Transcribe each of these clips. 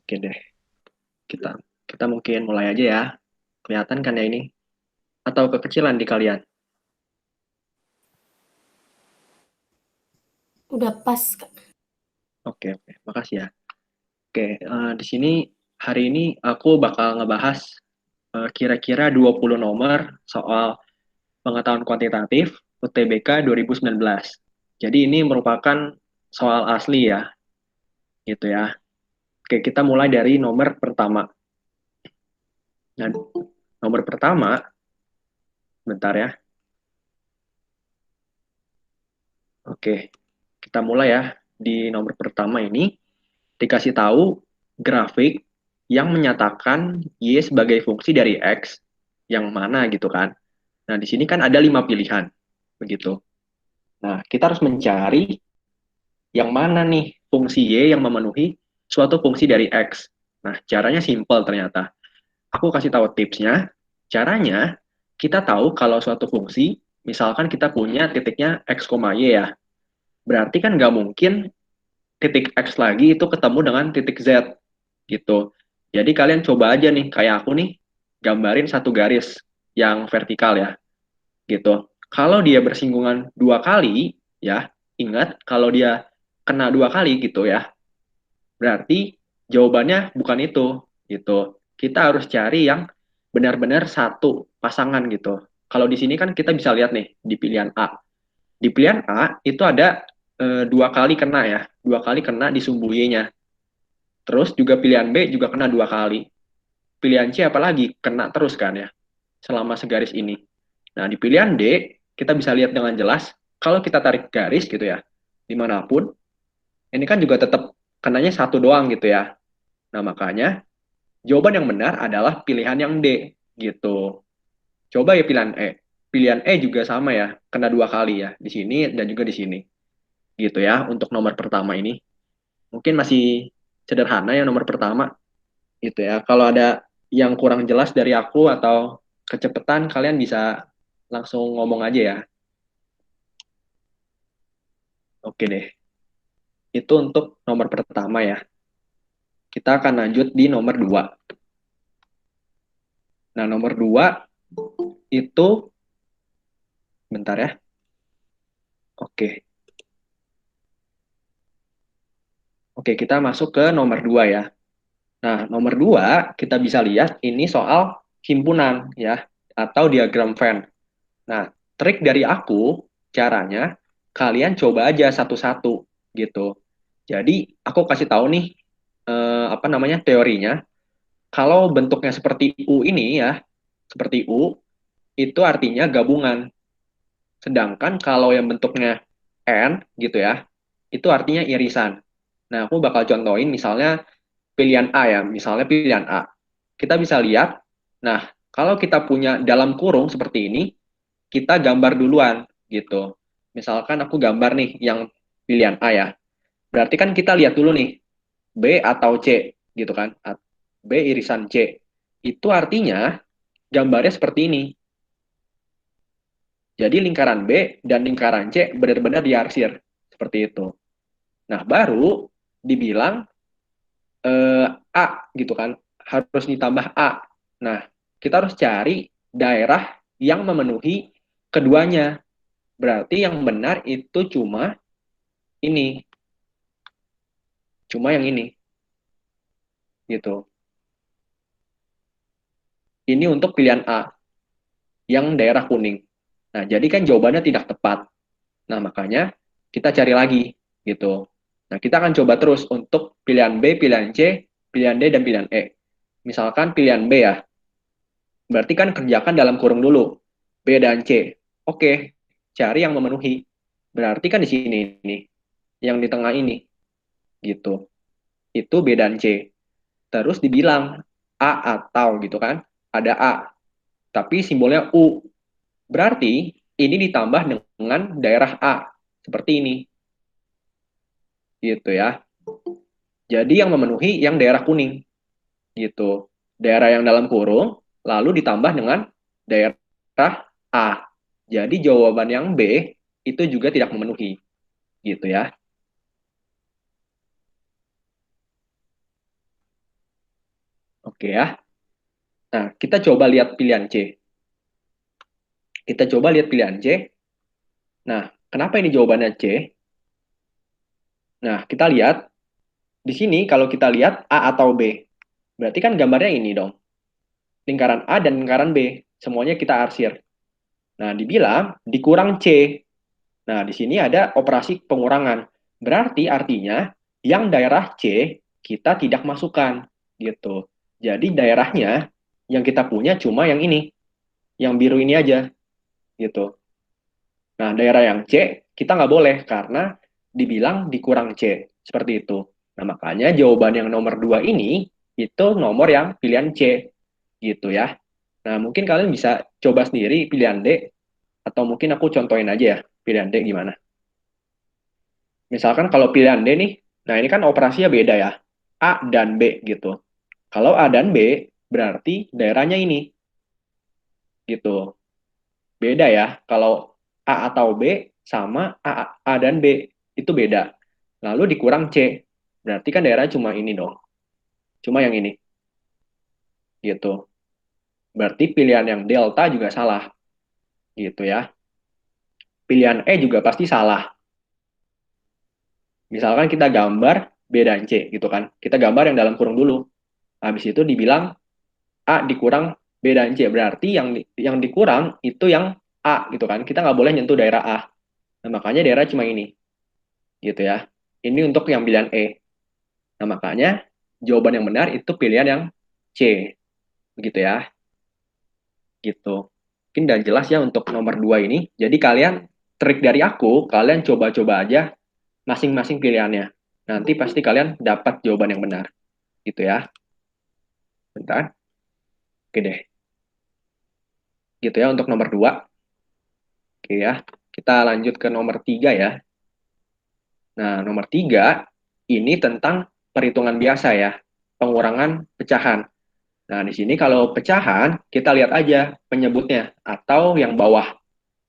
Oke deh, kita kita mungkin mulai aja ya. Kelihatan kan ya ini? Atau kekecilan di kalian? Udah pas, Kak. Oke, oke, makasih ya. Oke, di sini hari ini aku bakal ngebahas kira-kira 20 nomor soal pengetahuan kuantitatif UTBK 2019. Jadi ini merupakan soal asli ya, gitu ya. Oke, kita mulai dari nomor pertama. Nah, nomor pertama, bentar ya. Oke, kita mulai ya. Di nomor pertama ini dikasih tahu grafik yang menyatakan Y sebagai fungsi dari X yang mana gitu kan. Nah, di sini kan ada 5 pilihan, begitu. Nah, kita harus mencari yang mana nih fungsi Y yang memenuhi suatu fungsi dari X. Nah, caranya simple ternyata. Aku kasih tahu tipsnya. Caranya, kita tahu kalau suatu fungsi, misalkan kita punya titiknya X, Y ya. Berarti kan nggak mungkin titik X lagi itu ketemu dengan titik Z gitu. Jadi kalian coba aja nih, kayak aku nih, gambarin satu garis yang vertikal ya, gitu. Kalau dia bersinggungan 2 kali, ya, ingat kalau dia kena 2 kali gitu ya, berarti jawabannya bukan itu, gitu. Kita harus cari yang benar-benar satu pasangan gitu. Kalau di sini kan kita bisa lihat nih di pilihan A. Di pilihan A itu ada 2 kali kena ya, 2 kali kena di sumbu Y-nya. Terus juga pilihan B juga kena 2 kali. Pilihan C apalagi kena terus kan ya selama segaris ini. Nah, di pilihan D kita bisa lihat dengan jelas kalau kita tarik garis gitu ya dimanapun ini kan juga tetap kenanya satu doang gitu ya. Nah, makanya jawaban yang benar adalah pilihan yang D gitu. Coba ya pilihan E. Pilihan E juga sama ya, kena 2 kali ya di sini dan juga di sini gitu ya untuk nomor pertama ini. Mungkin masih sederhana ya nomor pertama gitu ya. Kalau ada yang kurang jelas dari aku atau kecepatan, kalian bisa langsung ngomong aja ya. Oke deh, itu untuk nomor pertama ya. Kita akan lanjut di nomor 2. Nah, nomor 2 itu, bentar ya. Oke, oke kita masuk ke nomor 2 ya. Nah, nomor 2 kita bisa lihat ini soal himpunan ya, atau diagram Venn. Nah, trik dari aku, caranya kalian coba aja satu-satu gitu. Jadi, aku kasih tahu nih apa namanya teorinya. Kalau bentuknya seperti U ini ya, seperti U, itu artinya gabungan. Sedangkan kalau yang bentuknya N gitu ya, itu artinya irisan. Nah, aku bakal contohin misalnya pilihan A ya, misalnya pilihan A. Kita bisa lihat, nah, kalau kita punya dalam kurung seperti ini, kita gambar duluan gitu. Misalkan aku gambar nih yang pilihan A ya. Berarti kan kita lihat dulu nih B atau C gitu kan. B irisan C. Itu artinya gambarnya seperti ini. Jadi lingkaran B dan lingkaran C benar-benar diarsir seperti itu. Nah, baru dibilang A gitu kan. Harus ditambah A. Nah, kita harus cari daerah yang memenuhi keduanya. Berarti yang benar itu ini, cuma yang ini gitu. Ini untuk pilihan A yang daerah kuning. Nah, jadi kan jawabannya tidak tepat. Nah, makanya kita cari lagi gitu. Nah, kita akan coba terus untuk pilihan B, pilihan C, pilihan D, dan pilihan E. Misalkan pilihan B ya, berarti kan kerjakan dalam kurung dulu. B dan C. Oke, cari yang memenuhi. Berarti kan di sini nih, yang di tengah ini gitu. Itu B dan C. Terus dibilang A atau gitu kan, ada A, tapi simbolnya U. Berarti ini ditambah dengan daerah A, seperti ini, gitu ya. Jadi yang memenuhi yang daerah kuning, gitu. Daerah yang dalam kurung, lalu ditambah dengan daerah A. Jadi jawaban yang B itu juga tidak memenuhi, gitu ya. Oke ya. Nah, kita coba lihat pilihan C. Kita coba lihat pilihan C. Nah, kenapa ini jawabannya C? Nah, kita lihat di sini kalau kita lihat A atau B. Berarti kan gambarnya ini dong. Lingkaran A dan lingkaran B. Semuanya kita arsir. Nah, dibilang dikurang C. Nah, di sini ada operasi pengurangan. Berarti artinya yang daerah C kita tidak masukkan gitu. Jadi daerahnya yang kita punya cuma yang ini, yang biru ini aja gitu. Nah, daerah yang C kita nggak boleh karena dibilang dikurang C seperti itu. Nah, makanya jawaban yang nomor 2 ini itu nomor yang pilihan C gitu ya. Nah, mungkin kalian bisa coba sendiri pilihan D atau mungkin aku contohin aja ya pilihan D gimana. Misalkan kalau pilihan D nih, nah ini kan operasinya beda ya. A dan B gitu. Kalau A dan B, berarti daerahnya ini gitu. Beda ya. Kalau A atau B sama A dan B itu beda. Lalu dikurang C. Berarti kan daerah cuma ini dong. Cuma yang ini gitu. Berarti pilihan yang delta juga salah gitu ya. Pilihan E juga pasti salah. Misalkan kita gambar B dan C gitu kan. Kita gambar yang dalam kurung dulu. Habis itu dibilang A dikurang B dan C. Berarti yang dikurang itu yang A gitu kan. Kita nggak boleh nyentuh daerah A. Nah, makanya daerah cuma ini. Gitu ya. Ini untuk yang pilihan E. Nah, makanya jawaban yang benar itu pilihan yang C. Begitu ya. Gitu. Mungkin udah jelas ya untuk nomor 2 ini. Jadi kalian, trik dari aku, kalian coba-coba aja masing-masing pilihannya. Nanti pasti kalian dapat jawaban yang benar. Gitu ya. Bentar. Oke deh. Gitu ya untuk nomor 2. Oke ya. Kita lanjut ke nomor 3 ya. Nah, nomor 3 ini tentang perhitungan biasa ya, pengurangan pecahan. Nah, di sini kalau pecahan, kita lihat aja penyebutnya atau yang bawah.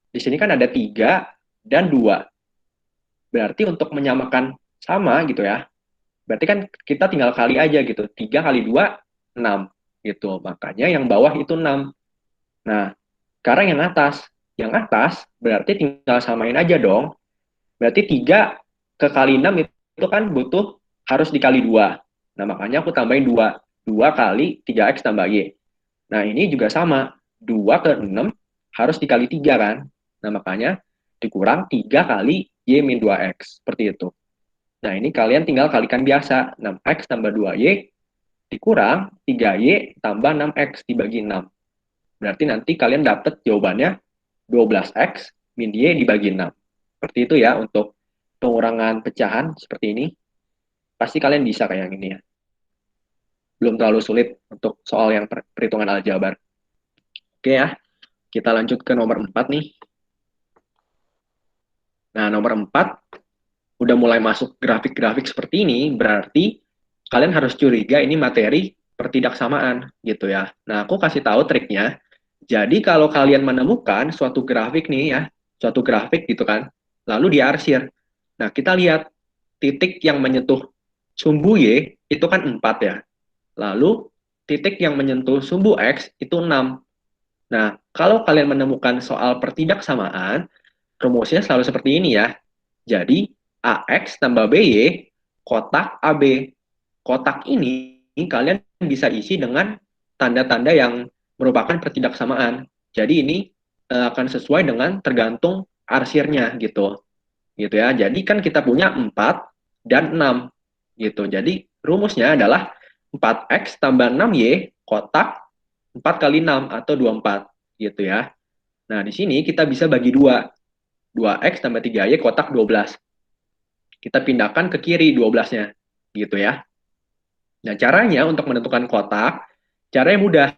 Di sini kan ada 3 dan 2. Berarti untuk menyamakan sama gitu ya, berarti kan kita tinggal kali aja gitu. 3 kali 2, 6 gitu. Makanya yang bawah itu 6. Nah, sekarang yang atas. Yang atas berarti tinggal samain aja dong. Berarti 3 ke kali 6 itu kan butuh harus dikali 2. Nah, makanya aku tambahin 2. 2 kali 3x tambah Y. Nah, ini juga sama. 2 ke 6 harus dikali 3 kan. Nah, makanya dikurang 3 kali Y min 2x. Seperti itu. Nah, ini kalian tinggal kalikan biasa. 6x tambah 2Y dikurang 3Y tambah 6x dibagi 6. Berarti nanti kalian dapat jawabannya 12x min Y dibagi 6. Seperti itu ya untuk pengurangan pecahan seperti ini. Pasti kalian bisa kayak yang ini ya. Belum terlalu sulit untuk soal yang perhitungan aljabar. Oke ya, kita lanjut ke nomor 4 nih. Nah, nomor 4 udah mulai masuk grafik-grafik seperti ini, berarti kalian harus curiga ini materi pertidaksamaan gitu ya. Nah, aku kasih tahu triknya. Jadi kalau kalian menemukan suatu grafik nih ya, suatu grafik gitu kan, lalu diarsir. Nah, kita lihat titik yang menyentuh sumbu Y itu kan 4 ya. Lalu titik yang menyentuh sumbu X itu 6. Nah, kalau kalian menemukan soal pertidaksamaan, rumusnya selalu seperti ini ya. Jadi, AX tambah BY kotak AB. Kotak ini kalian bisa isi dengan tanda-tanda yang merupakan pertidaksamaan. Jadi ini akan sesuai dengan tergantung arsirnya gitu. Gitu ya. Jadi kan kita punya 4 dan 6 gitu. Jadi rumusnya adalah 4x tambah 6y kotak 4 kali 6 atau 24 gitu ya. Nah, di sini kita bisa bagi 2. 2x tambah 3y kotak 12. Kita pindahkan ke kiri 12-nya gitu ya. Nah, caranya untuk menentukan kotak, caranya mudah.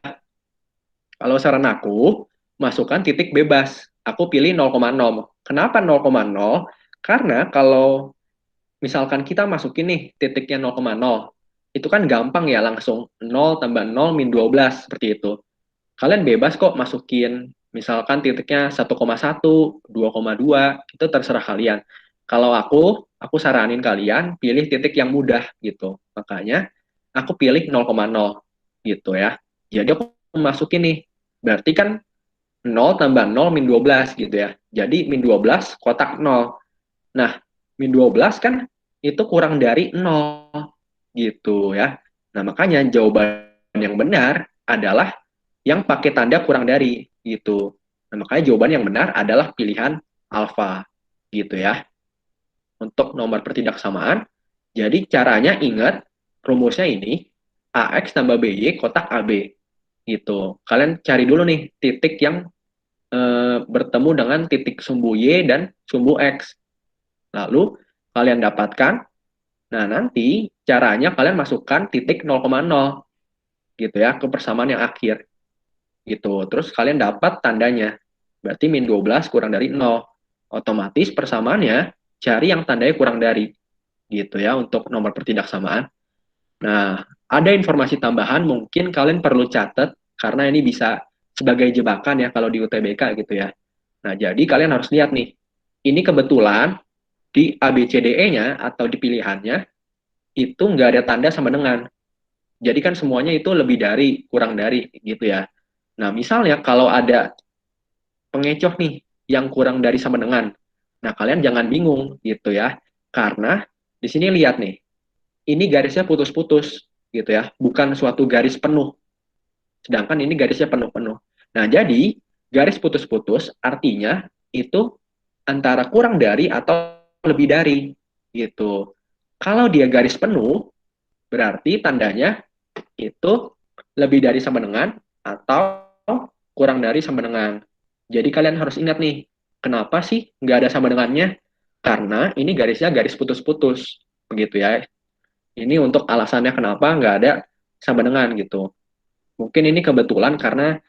Kalau saran aku, masukkan titik bebas. Aku pilih 0,0. Kenapa 0,0? Karena kalau misalkan kita masukin nih titiknya 0,0, itu kan gampang ya langsung 0 tambah 0 min 12 seperti itu. Kalian bebas kok masukin misalkan titiknya 1,1, 2,2, itu terserah kalian. Kalau aku saranin kalian pilih titik yang mudah gitu. Makanya aku pilih 0,0. gitu ya. Jadi aku masukin nih, berarti kan 0 tambah 0 min 12 gitu ya. Jadi min 12 kotak 0. Nah, min 12 kan itu kurang dari 0 gitu ya. Nah, makanya jawaban yang benar adalah yang pakai tanda kurang dari gitu. Nah, makanya jawaban yang benar adalah pilihan alfa gitu ya. Untuk nomor pertidaksamaan, jadi caranya ingat rumusnya ini AX tambah BY kotak AB gitu. Kalian cari dulu nih titik yang bertemu dengan titik sumbu Y dan sumbu X. Lalu kalian dapatkan, nah nanti caranya kalian masukkan titik 0,0 gitu ya ke persamaan yang akhir gitu. Terus kalian dapat tandanya. Berarti min 12 kurang dari 0. Otomatis persamaannya cari yang tandanya kurang dari gitu ya untuk nomor pertidaksamaan. Nah, ada informasi tambahan mungkin kalian perlu catat karena ini bisa sebagai jebakan ya kalau di UTBK gitu ya. Nah, jadi kalian harus lihat nih. Ini kebetulan di ABCDE-nya atau di pilihannya itu nggak ada tanda sama dengan. Jadi kan semuanya itu lebih dari, kurang dari gitu ya. Nah, misalnya kalau ada pengecoh nih yang kurang dari sama dengan. Nah, kalian jangan bingung gitu ya. Karena di sini lihat nih, ini garisnya putus-putus gitu ya, bukan suatu garis penuh. Sedangkan ini garisnya penuh-penuh. Nah, jadi garis putus-putus artinya itu antara kurang dari atau lebih dari gitu. Kalau dia garis penuh, berarti tandanya itu lebih dari sama dengan atau kurang dari sama dengan. Jadi kalian harus ingat nih, kenapa sih nggak ada sama dengannya? Karena ini garisnya garis putus-putus, begitu ya. Ini untuk alasannya kenapa nggak ada sama dengan gitu. Mungkin ini kebetulan karena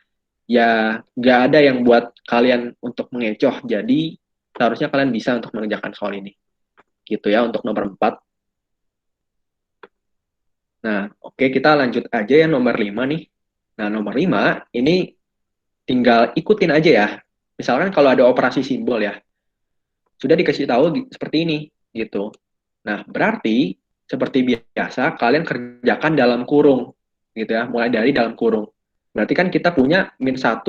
ya nggak ada yang buat kalian untuk mengecoh, jadi seharusnya kalian bisa untuk mengerjakan soal ini. Gitu ya untuk nomor 4. Nah, oke kita lanjut aja ya nomor 5 nih. Nah, nomor 5 ini tinggal ikutin aja ya. Misalkan kalau ada operasi simbol ya, sudah dikasih tahu seperti ini gitu. Nah, berarti seperti biasa kalian kerjakan dalam kurung gitu ya, mulai dari dalam kurung. Berarti kan kita punya min 1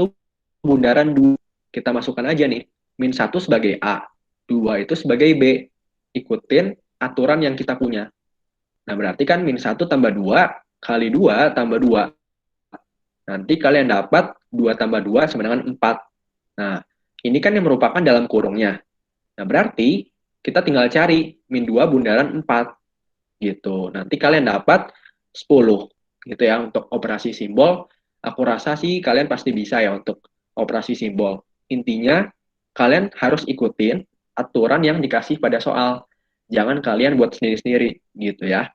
bundaran 2. Kita masukkan aja nih, min 1 sebagai A, 2 itu sebagai B. Ikutin aturan yang kita punya. Nah, berarti kan min 1 tambah 2 kali 2 tambah 2. Nanti kalian dapat 2 tambah 2 sama dengan 4. Nah, ini kan yang merupakan dalam kurungnya. Nah, berarti kita tinggal cari min 2 bundaran 4 gitu. Nanti kalian dapat 10 gitu ya untuk operasi simbol. Aku rasa sih kalian pasti bisa ya untuk operasi simbol. Intinya kalian harus ikutin aturan yang dikasih pada soal. Jangan kalian buat sendiri-sendiri gitu ya.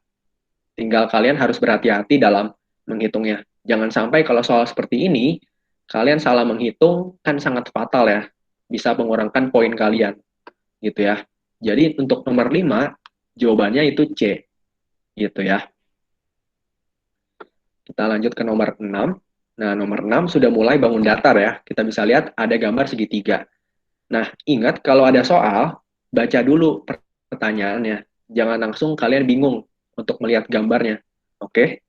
Tinggal kalian harus berhati-hati dalam menghitungnya. Jangan sampai kalau soal seperti ini kalian salah menghitung kan sangat fatal ya. Bisa mengurangkan poin kalian gitu ya. Jadi untuk nomor 5 jawabannya itu C gitu ya. Kita lanjut ke nomor 6. Nah, nomor 6 sudah mulai bangun datar ya. Kita bisa lihat ada gambar segitiga. Nah, ingat kalau ada soal, baca dulu pertanyaannya. Jangan langsung kalian bingung untuk melihat gambarnya. Oke?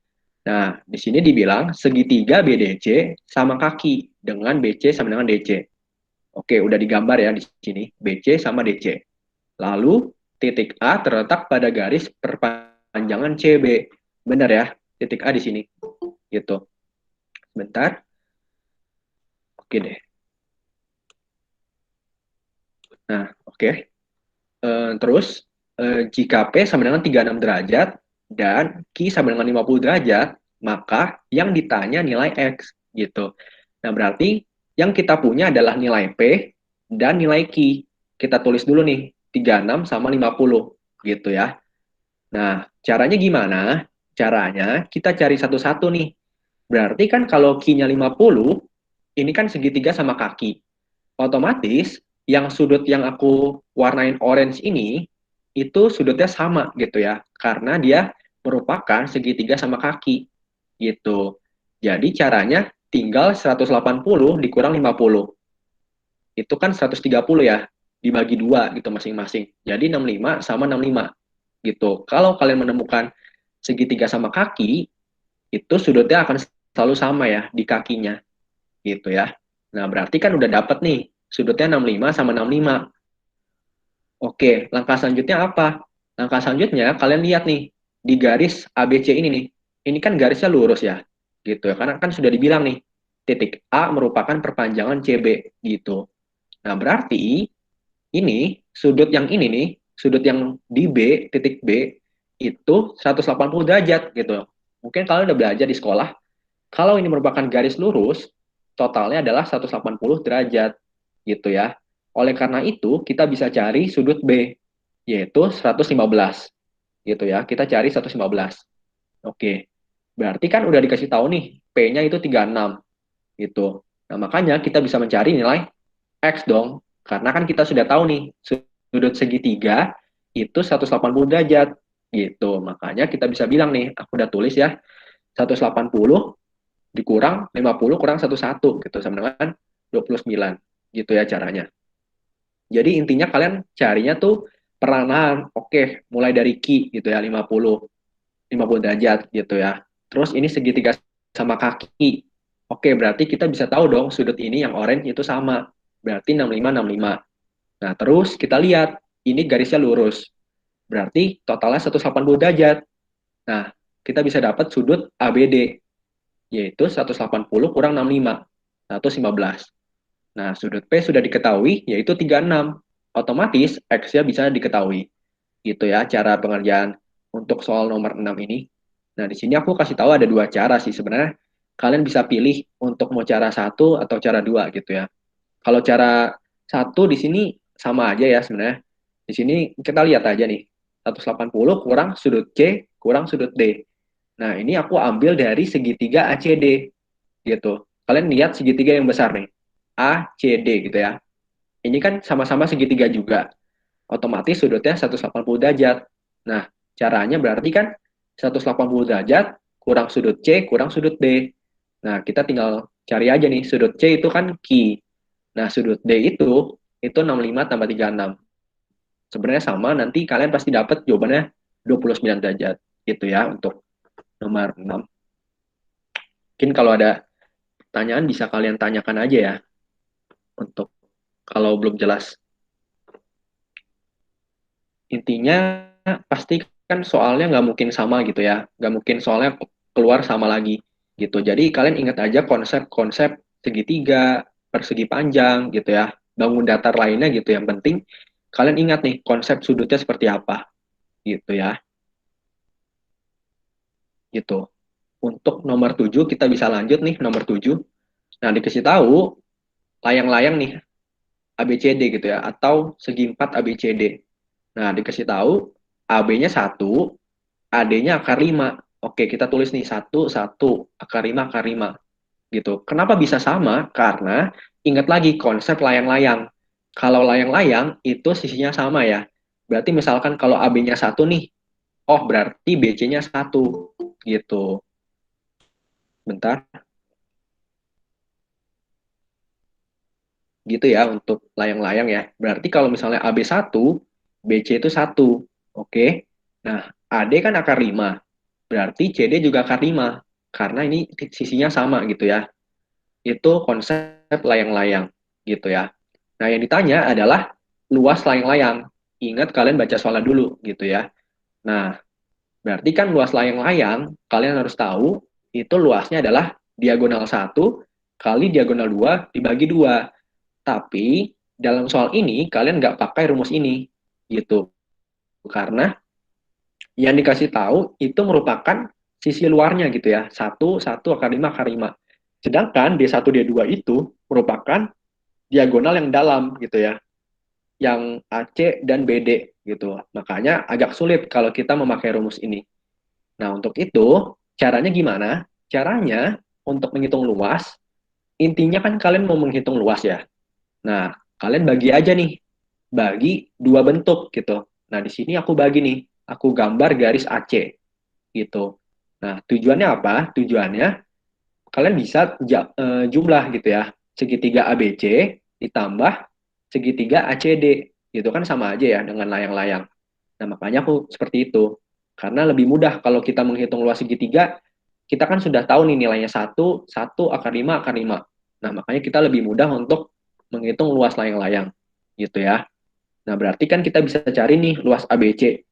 Nah, di sini dibilang segitiga BDC sama kaki dengan BC sama dengan DC. Oke, udah digambar ya di sini. BC sama DC. Lalu titik A terletak pada garis perpanjangan CB. Benar ya? Titik A di sini. Gitu. Bentar. Oke deh. Nah, oke. Terus, jika P sama dengan 36 derajat dan Q sama dengan 50 derajat, maka yang ditanya nilai X. Gitu. Nah, berarti yang kita punya adalah nilai P dan nilai Q. Kita tulis dulu nih, 36 sama 50. Gitu ya. Nah, caranya gimana? Caranya kita cari satu-satu nih. Berarti kan kalau Q-nya 50, ini kan segitiga sama kaki. Otomatis yang sudut yang aku warnain orange ini itu sudutnya sama gitu ya. Karena dia merupakan segitiga sama kaki gitu. Jadi caranya tinggal 180 dikurang 50. Itu kan 130 ya, dibagi 2 gitu masing-masing. Jadi 65 sama 65 gitu. Kalau kalian menemukan segitiga sama kaki, itu sudutnya akan selalu sama ya di kakinya gitu ya. Nah, berarti kan udah dapat nih sudutnya 65 sama 65. Oke, langkah selanjutnya apa? Langkah selanjutnya kalian lihat nih di garis ABC ini nih. Ini kan garisnya lurus ya. Gitu ya. Karena kan sudah dibilang nih titik A merupakan perpanjangan CB gitu. Nah, berarti ini sudut yang ini nih, sudut yang di B, titik B itu 180 derajat gitu. Mungkin kalian udah belajar di sekolah, kalau ini merupakan garis lurus, totalnya adalah 180 derajat gitu ya. Oleh karena itu, kita bisa cari sudut B, yaitu 115 gitu ya. Kita cari 115. Oke. Berarti kan udah dikasih tahu nih, P-nya itu 36 gitu. Nah, makanya kita bisa mencari nilai X dong. Karena kan kita sudah tahu nih, sudut segitiga itu 180 derajat gitu. Makanya kita bisa bilang nih, aku udah tulis ya, 180 dikurang 50 kurang 11 gitu sama dengan 29 gitu ya caranya. Jadi intinya kalian carinya tuh perlahan. Oke, mulai dari Ki gitu ya 50 derajat gitu ya. Terus ini segitiga sama kaki. Oke, berarti kita bisa tahu dong sudut ini yang orange itu sama. Berarti 65 65. Nah, terus kita lihat ini garisnya lurus. Berarti totalnya 180 derajat. Nah, kita bisa dapat sudut ABD yaitu 180 kurang 65, 115. Nah, sudut P sudah diketahui, yaitu 36. Otomatis X-nya bisa diketahui. Gitu ya, cara pengerjaan untuk soal nomor 6 ini. Nah, di sini aku kasih tahu ada dua cara sih sebenarnya. Kalian bisa pilih untuk mau cara satu atau cara dua gitu ya. Kalau cara satu di sini sama aja ya sebenarnya. Di sini kita lihat aja nih. 180 kurang sudut C kurang sudut D. Nah, ini aku ambil dari segitiga ACD gitu. Kalian lihat segitiga yang besar nih. ACD gitu ya. Ini kan sama-sama segitiga juga. Otomatis sudutnya 180 derajat. Nah, caranya berarti kan 180 derajat kurang sudut C kurang sudut D. Nah, kita tinggal cari aja nih. Sudut C itu kan Q. Nah, sudut D itu 65 tambah 36. Sebenarnya sama, nanti kalian pasti dapat jawabannya 29 derajat. Gitu ya untuk nomor 6. Mungkin kalau ada pertanyaan bisa kalian tanyakan aja ya untuk kalau belum jelas. Intinya pasti kan soalnya nggak mungkin sama gitu ya, nggak mungkin soalnya keluar sama lagi gitu. Jadi kalian ingat aja konsep-konsep segitiga, persegi panjang gitu ya, bangun datar lainnya gitu. Yang penting kalian ingat nih konsep sudutnya seperti apa gitu ya, gitu. Untuk nomor 7 kita bisa lanjut nih nomor 7. Nah, dikasih tahu layang-layang nih ABCD gitu ya, atau segi 4 ABCD. Nah, dikasih tahu AB-nya 1, AD-nya akar 5. Oke, kita tulis nih 1, 1, akar 5 gitu. Kenapa bisa sama? Karena ingat lagi konsep layang-layang. Kalau layang-layang itu sisinya sama ya. Berarti misalkan kalau AB-nya 1 nih, oh berarti BC-nya 1 gitu. Bentar, gitu ya untuk layang-layang ya. Berarti kalau misalnya AB 1, BC itu 1. Oke. Nah, AD kan akar 5. Berarti CD juga akar 5. Karena ini sisinya sama gitu ya. Itu konsep layang-layang gitu ya. Nah, yang ditanya adalah luas layang-layang. Ingat kalian baca soalnya dulu gitu ya. Nah, berarti kan luas layang-layang, kalian harus tahu itu luasnya adalah diagonal 1 kali diagonal 2 dibagi 2. Tapi dalam soal ini kalian nggak pakai rumus ini gitu. Karena yang dikasih tahu itu merupakan sisi luarnya gitu ya. Satu, satu, akar 5 akar 5. Sedangkan D1, D2 itu merupakan diagonal yang dalam gitu ya. Yang AC dan BD gitu. Makanya agak sulit kalau kita memakai rumus ini. Nah, untuk itu caranya gimana? Caranya untuk menghitung luas, intinya kan kalian mau menghitung luas ya. Nah, kalian bagi aja nih, bagi dua bentuk gitu. Nah, di sini aku bagi nih, aku gambar garis AC gitu. Nah, tujuannya apa? Tujuannya kalian bisa jumlah gitu ya. Segitiga ABC ditambah segitiga ACD. Gitu kan sama aja ya dengan layang-layang. Nah, makanya aku seperti itu. Karena lebih mudah kalau kita menghitung luas segitiga, kita kan sudah tahu nih nilainya 1 akar 5 akar 5. Nah, makanya kita lebih mudah untuk menghitung luas layang-layang. Gitu ya. Nah, berarti kan kita bisa cari nih luas ABC.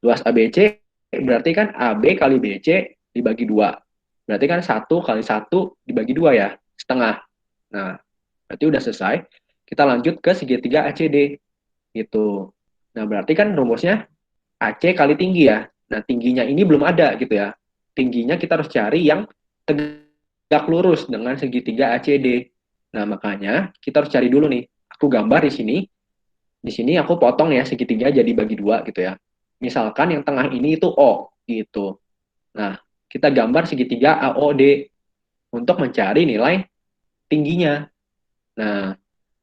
Luas ABC berarti kan AB kali BC dibagi 2. Berarti kan 1 kali 1 dibagi 2 ya, setengah. Nah, berarti udah selesai. Kita lanjut ke segitiga ACD. Gitu. Nah, berarti kan rumusnya AC kali tinggi ya. Nah, tingginya ini belum ada gitu ya. Tingginya kita harus cari yang tegak lurus dengan segitiga ACD. Nah, makanya kita harus cari dulu nih. Aku gambar di sini. Di sini aku potong ya segitiga jadi bagi 2 gitu ya. Misalkan yang tengah ini itu O gitu. Nah, kita gambar segitiga AOD untuk mencari nilai tingginya. Nah,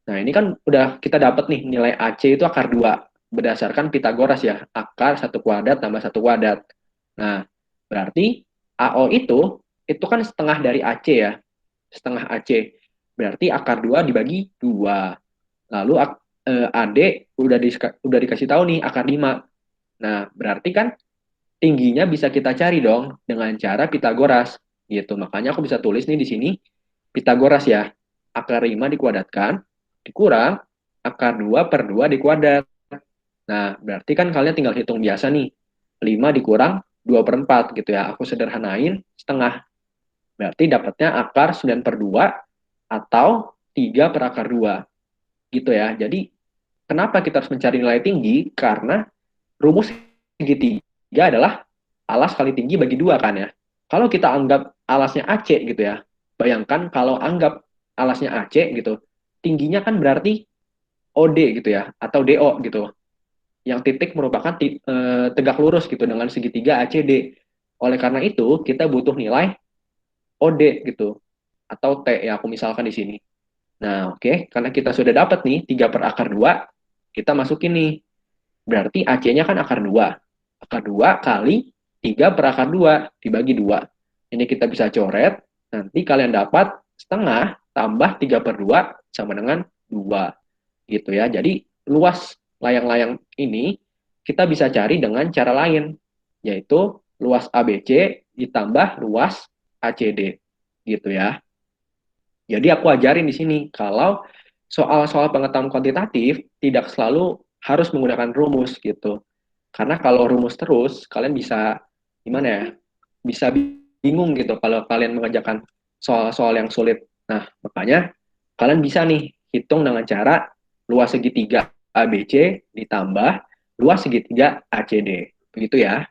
nah ini kan udah kita dapat nih nilai AC itu akar 2 berdasarkan Pitagoras ya, akar 1 kuadrat tambah 1 kuadrat. Nah, berarti AO itu kan setengah dari AC ya, setengah AC. Berarti akar 2 dibagi 2. Lalu AD udah dikasih tahu nih akar 5. Nah, berarti kan tingginya bisa kita cari dong dengan cara Pitagoras gitu. Makanya aku bisa tulis nih di sini Pitagoras ya. Akar 5 dikuadratkan dikurang akar 2 per 2 dikuadrat. Nah, berarti kan kalian tinggal hitung biasa nih. 5 dikurang 2 per 4 gitu ya. Aku sederhanain setengah. Berarti dapatnya akar 9 per 2 atau 3 per akar 2 gitu ya. Jadi kenapa kita harus mencari nilai tinggi? Karena rumus segitiga adalah alas kali tinggi bagi 2 kan ya. Kalau kita anggap alasnya AC gitu ya, bayangkan kalau anggap alasnya AC gitu, tingginya kan berarti OD gitu ya, atau DO gitu. Yang titik merupakan tegak lurus gitu dengan segitiga ACD. Oleh karena itu, kita butuh nilai OD gitu, atau T ya, aku misalkan di sini. Nah, oke, karena kita sudah dapat nih 3 per akar 2, kita masukin nih. Berarti AC-nya kan akar 2. Akar 2 kali 3 per akar 2 dibagi 2. Ini kita bisa coret. Nanti kalian dapat setengah tambah 3 per 2 sama dengan 2. Gitu ya. Jadi luas layang-layang ini kita bisa cari dengan cara lain. Yaitu luas ABC ditambah luas ACD. Gitu ya. Jadi aku ajarin di sini kalau soal-soal pengetahuan kuantitatif tidak selalu harus menggunakan rumus gitu. Karena kalau rumus terus kalian bisa gimana ya? Bisa bingung gitu kalau kalian mengerjakan soal-soal yang sulit. Nah, makanya kalian bisa nih hitung dengan cara luas segitiga ABC ditambah luas segitiga ACD. Begitu ya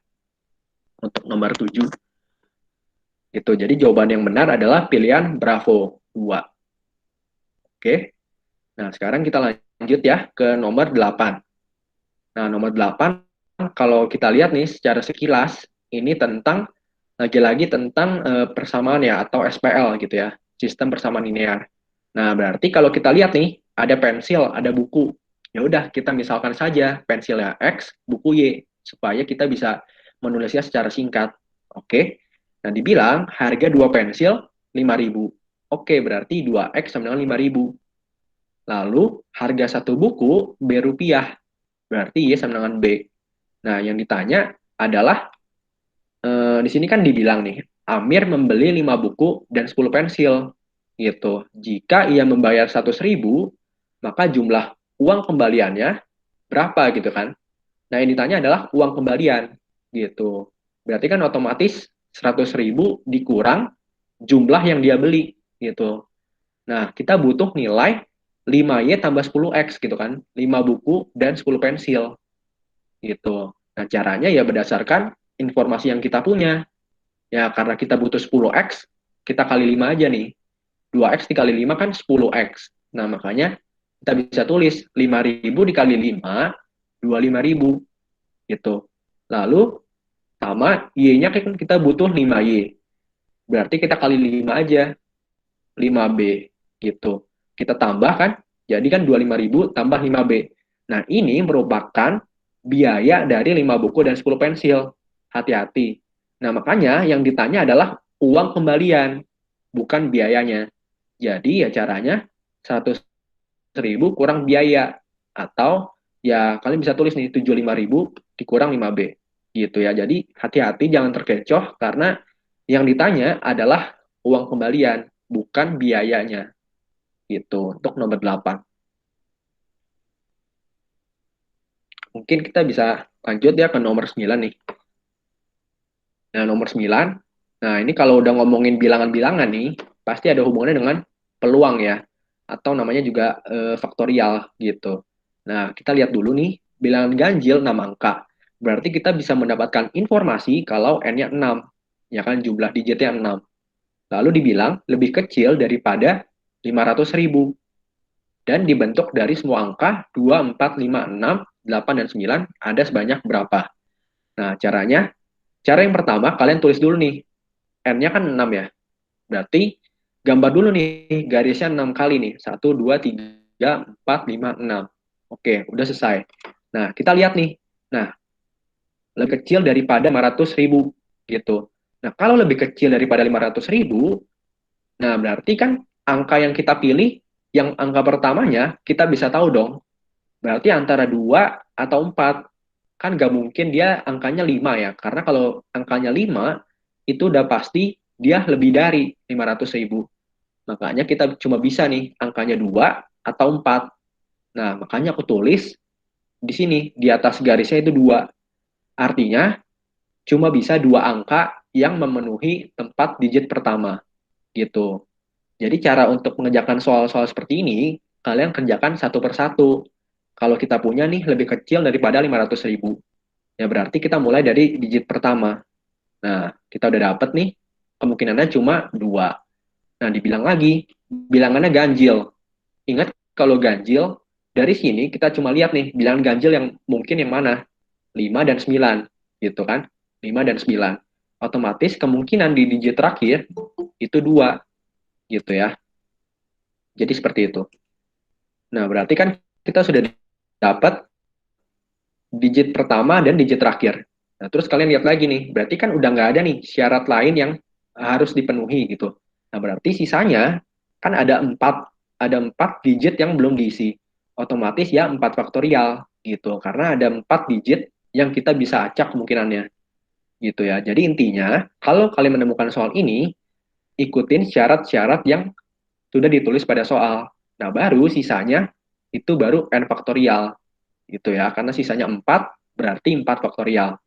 untuk nomor 7. Gitu. Jadi jawaban yang benar adalah pilihan Bravo 2. Oke. Nah, sekarang kita lanjut ya ke nomor 8. Nah, nomor 8, kalau kita lihat nih secara sekilas, ini tentang, lagi-lagi tentang persamaan ya, atau SPL gitu ya, sistem persamaan linear. Nah, berarti kalau kita lihat nih, ada pensil, ada buku. Ya udah, kita misalkan saja pensilnya X, buku Y, supaya kita bisa menulisnya secara singkat. Oke. Nah, dibilang harga 2 pensil 5.000. Oke, berarti 2X sama dengan 5.000. Lalu harga 1 buku B rupiah, berarti Y sama dengan B. Nah, yang ditanya adalah di sini kan dibilang nih, Amir membeli 5 buku dan 10 pensil gitu. Jika ia membayar 100.000, maka jumlah uang kembaliannya berapa gitu kan. Nah, yang ditanya adalah uang kembalian gitu. Berarti kan otomatis 100.000 dikurang jumlah yang dia beli gitu. Nah, kita butuh nilai 5Y tambah 10X gitu kan. 5 buku dan 10 pensil gitu. Nah, caranya ya berdasarkan informasi yang kita punya. Ya, karena kita butuh 10X, kita kali 5 aja nih. 2X dikali 5 kan 10X. Nah, makanya kita bisa tulis 5.000 dikali 5, 25.000 gitu. Lalu sama Y-nya kan kita butuh 5Y. Berarti kita kali 5 aja, 5B gitu. Kita tambah kan, jadi kan 25.000 tambah 5B. Nah, ini merupakan biaya dari 5 buku dan 10 pensil. Hati-hati. Nah, makanya yang ditanya adalah uang kembalian, bukan biayanya. Jadi ya caranya 100.000 kurang biaya. Atau ya kalian bisa tulis nih 75.000 dikurang 5B. Gitu ya. Jadi hati-hati jangan terkecoh karena Yang ditanya adalah uang kembalian, bukan biayanya. Gitu, untuk nomor 8. Mungkin kita bisa lanjut ya ke nomor 9 nih. Nah, nomor 9. Nah, ini kalau udah ngomongin bilangan-bilangan nih, pasti ada hubungannya dengan peluang ya. Atau namanya juga faktorial gitu. Nah, kita lihat dulu nih, bilangan ganjil 6 angka. Berarti kita bisa mendapatkan informasi kalau N-nya 6. Ya kan, jumlah digitnya 6. Lalu dibilang lebih kecil daripada 500.000. Dan dibentuk dari semua angka 2, 4, 5, 6, 8, dan 9 ada sebanyak berapa. Nah, cara yang pertama kalian tulis dulu nih. N-nya kan 6 ya. Berarti gambar dulu nih garisnya 6 kali nih. 1, 2, 3, 4, 5, 6. Oke, udah selesai. Nah, kita lihat nih. Nah, lebih kecil daripada 500.000 gitu. Nah, kalau lebih kecil daripada 500.000, nah berarti kan angka yang kita pilih, yang angka pertamanya, kita bisa tahu dong. Berarti antara 2 atau 4. Kan nggak mungkin dia angkanya 5 ya. Karena kalau angkanya 5, itu udah pasti dia lebih dari 500.000. Makanya kita cuma bisa nih angkanya 2 atau 4. Nah, makanya aku tulis di sini, di atas garisnya itu 2. Artinya, cuma bisa 2 angka yang memenuhi tempat digit pertama. Gitu. Jadi cara untuk mengerjakan soal-soal seperti ini, kalian kerjakan satu persatu. Kalau kita punya nih lebih kecil daripada 500.000, ya berarti kita mulai dari digit pertama. Nah, kita udah dapet nih, kemungkinannya cuma 2. Nah, dibilang lagi, bilangannya ganjil. Ingat, kalau ganjil, dari sini kita cuma lihat nih, bilangan ganjil yang mungkin yang mana? 5 dan 9, gitu kan? 5 dan 9. Otomatis kemungkinan di digit terakhir, itu 2, gitu ya. Jadi seperti itu. Nah, berarti kan kita sudah dapat digit pertama dan digit terakhir. Nah, terus kalian lihat lagi nih, berarti kan udah nggak ada nih syarat lain yang harus dipenuhi gitu. Nah, berarti sisanya kan ada empat digit yang belum diisi. Otomatis ya 4 faktorial gitu, karena ada 4 digit yang kita bisa acak kemungkinannya gitu ya. Jadi intinya, kalau kalian menemukan soal ini, ikutin syarat-syarat yang sudah ditulis pada soal. Nah, baru sisanya itu baru n faktorial gitu ya, karena sisanya 4 berarti 4 faktorial.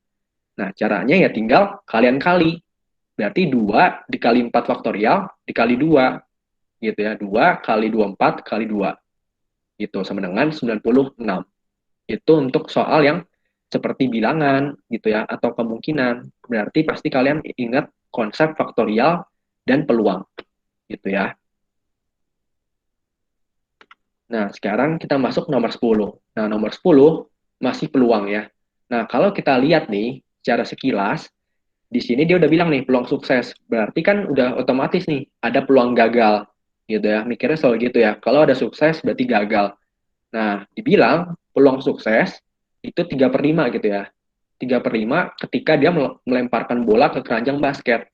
Nah, caranya ya tinggal kalian kali. Berarti 2 dikali 4 faktorial dikali 2 gitu ya. 2 kali 24 kali 2 gitu sama dengan 96. Itu untuk soal yang seperti bilangan gitu ya atau kemungkinan. Berarti pasti kalian ingat konsep faktorial dan peluang gitu ya. Nah, sekarang kita masuk nomor 10. Nah, nomor 10 masih peluang ya. Nah, kalau kita lihat nih secara sekilas, di sini dia udah bilang nih peluang sukses. Berarti kan udah otomatis nih ada peluang gagal gitu ya. Mikirnya selalu gitu ya. Kalau ada sukses berarti gagal. Nah, dibilang peluang sukses itu 3/5 gitu ya. 3/5 ketika dia melemparkan bola ke keranjang basket.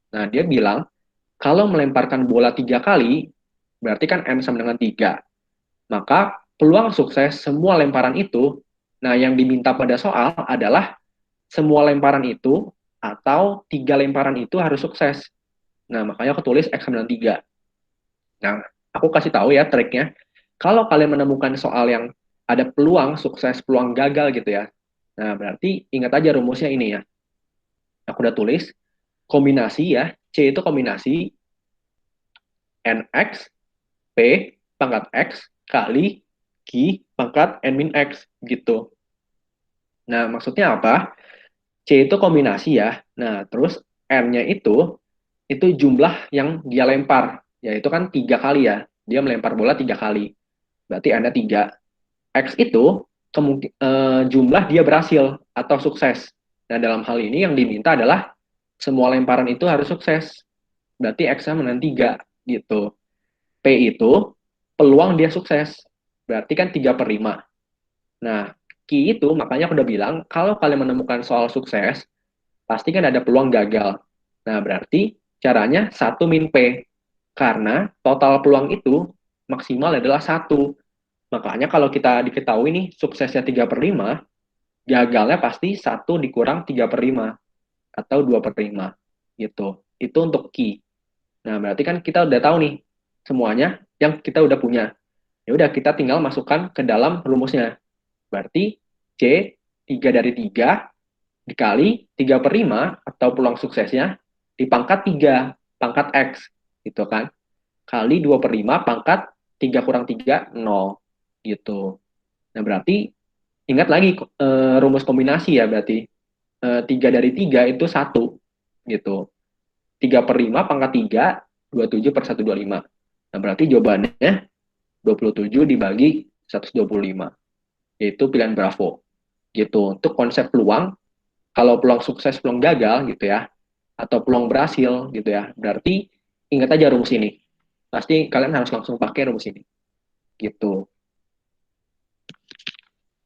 Nah, dia bilang kalau melemparkan bola 3 kali, berarti kan M sama dengan 3. Maka peluang sukses semua lemparan itu, nah yang diminta pada soal adalah semua lemparan itu atau 3 lemparan itu harus sukses. Nah, makanya aku tulis X sama dengan 3. Nah, aku kasih tahu ya triknya. Kalau kalian menemukan soal yang ada peluang sukses, peluang gagal gitu ya. Nah, berarti ingat aja rumusnya ini ya. Aku udah tulis kombinasi ya. C itu kombinasi NX P pangkat X kali Q pangkat N min X gitu. Nah, maksudnya apa? C itu kombinasi ya. Nah, terus N-nya itu jumlah yang dia lempar. Yaitu kan 3 kali ya. Dia melempar bola 3 kali. Berarti N-nya 3. X itu jumlah dia berhasil atau sukses. Nah, dalam hal ini yang diminta adalah semua lemparan itu harus sukses. Berarti X-nya menang 3 gitu. P itu peluang dia sukses. Berarti kan 3/5. Nah, Q itu makanya aku udah bilang, kalau kalian menemukan soal sukses, pasti kan ada peluang gagal. Nah, berarti caranya 1 min P. Karena total peluang itu maksimal adalah 1. Makanya kalau kita diketahui nih suksesnya 3/5, gagalnya pasti 1 dikurang 3/5 atau 2/5 gitu. itu untuk key. Nah, berarti kan kita udah tahu nih semuanya yang kita udah punya. Ya udah, kita tinggal masukkan ke dalam rumusnya. Berarti C 3 dari 3 dikali 3 per 5 atau peluang suksesnya dipangkat 3, pangkat X. Gitu kan. Kali 2 per 5 pangkat 3 kurang 3, 0. Gitu. Nah, berarti ingat lagi rumus kombinasi ya, berarti 3 dari 3 itu 1. Gitu. 3 per 5 pangkat 3, 27 per 125. Nah, berarti jawabannya 27 dibagi 125. Yaitu pilihan Bravo. Gitu. Untuk konsep peluang, kalau peluang sukses, peluang gagal gitu ya, atau peluang berhasil gitu ya, berarti ingat aja rumus ini. Pasti kalian harus langsung pakai rumus ini. Gitu.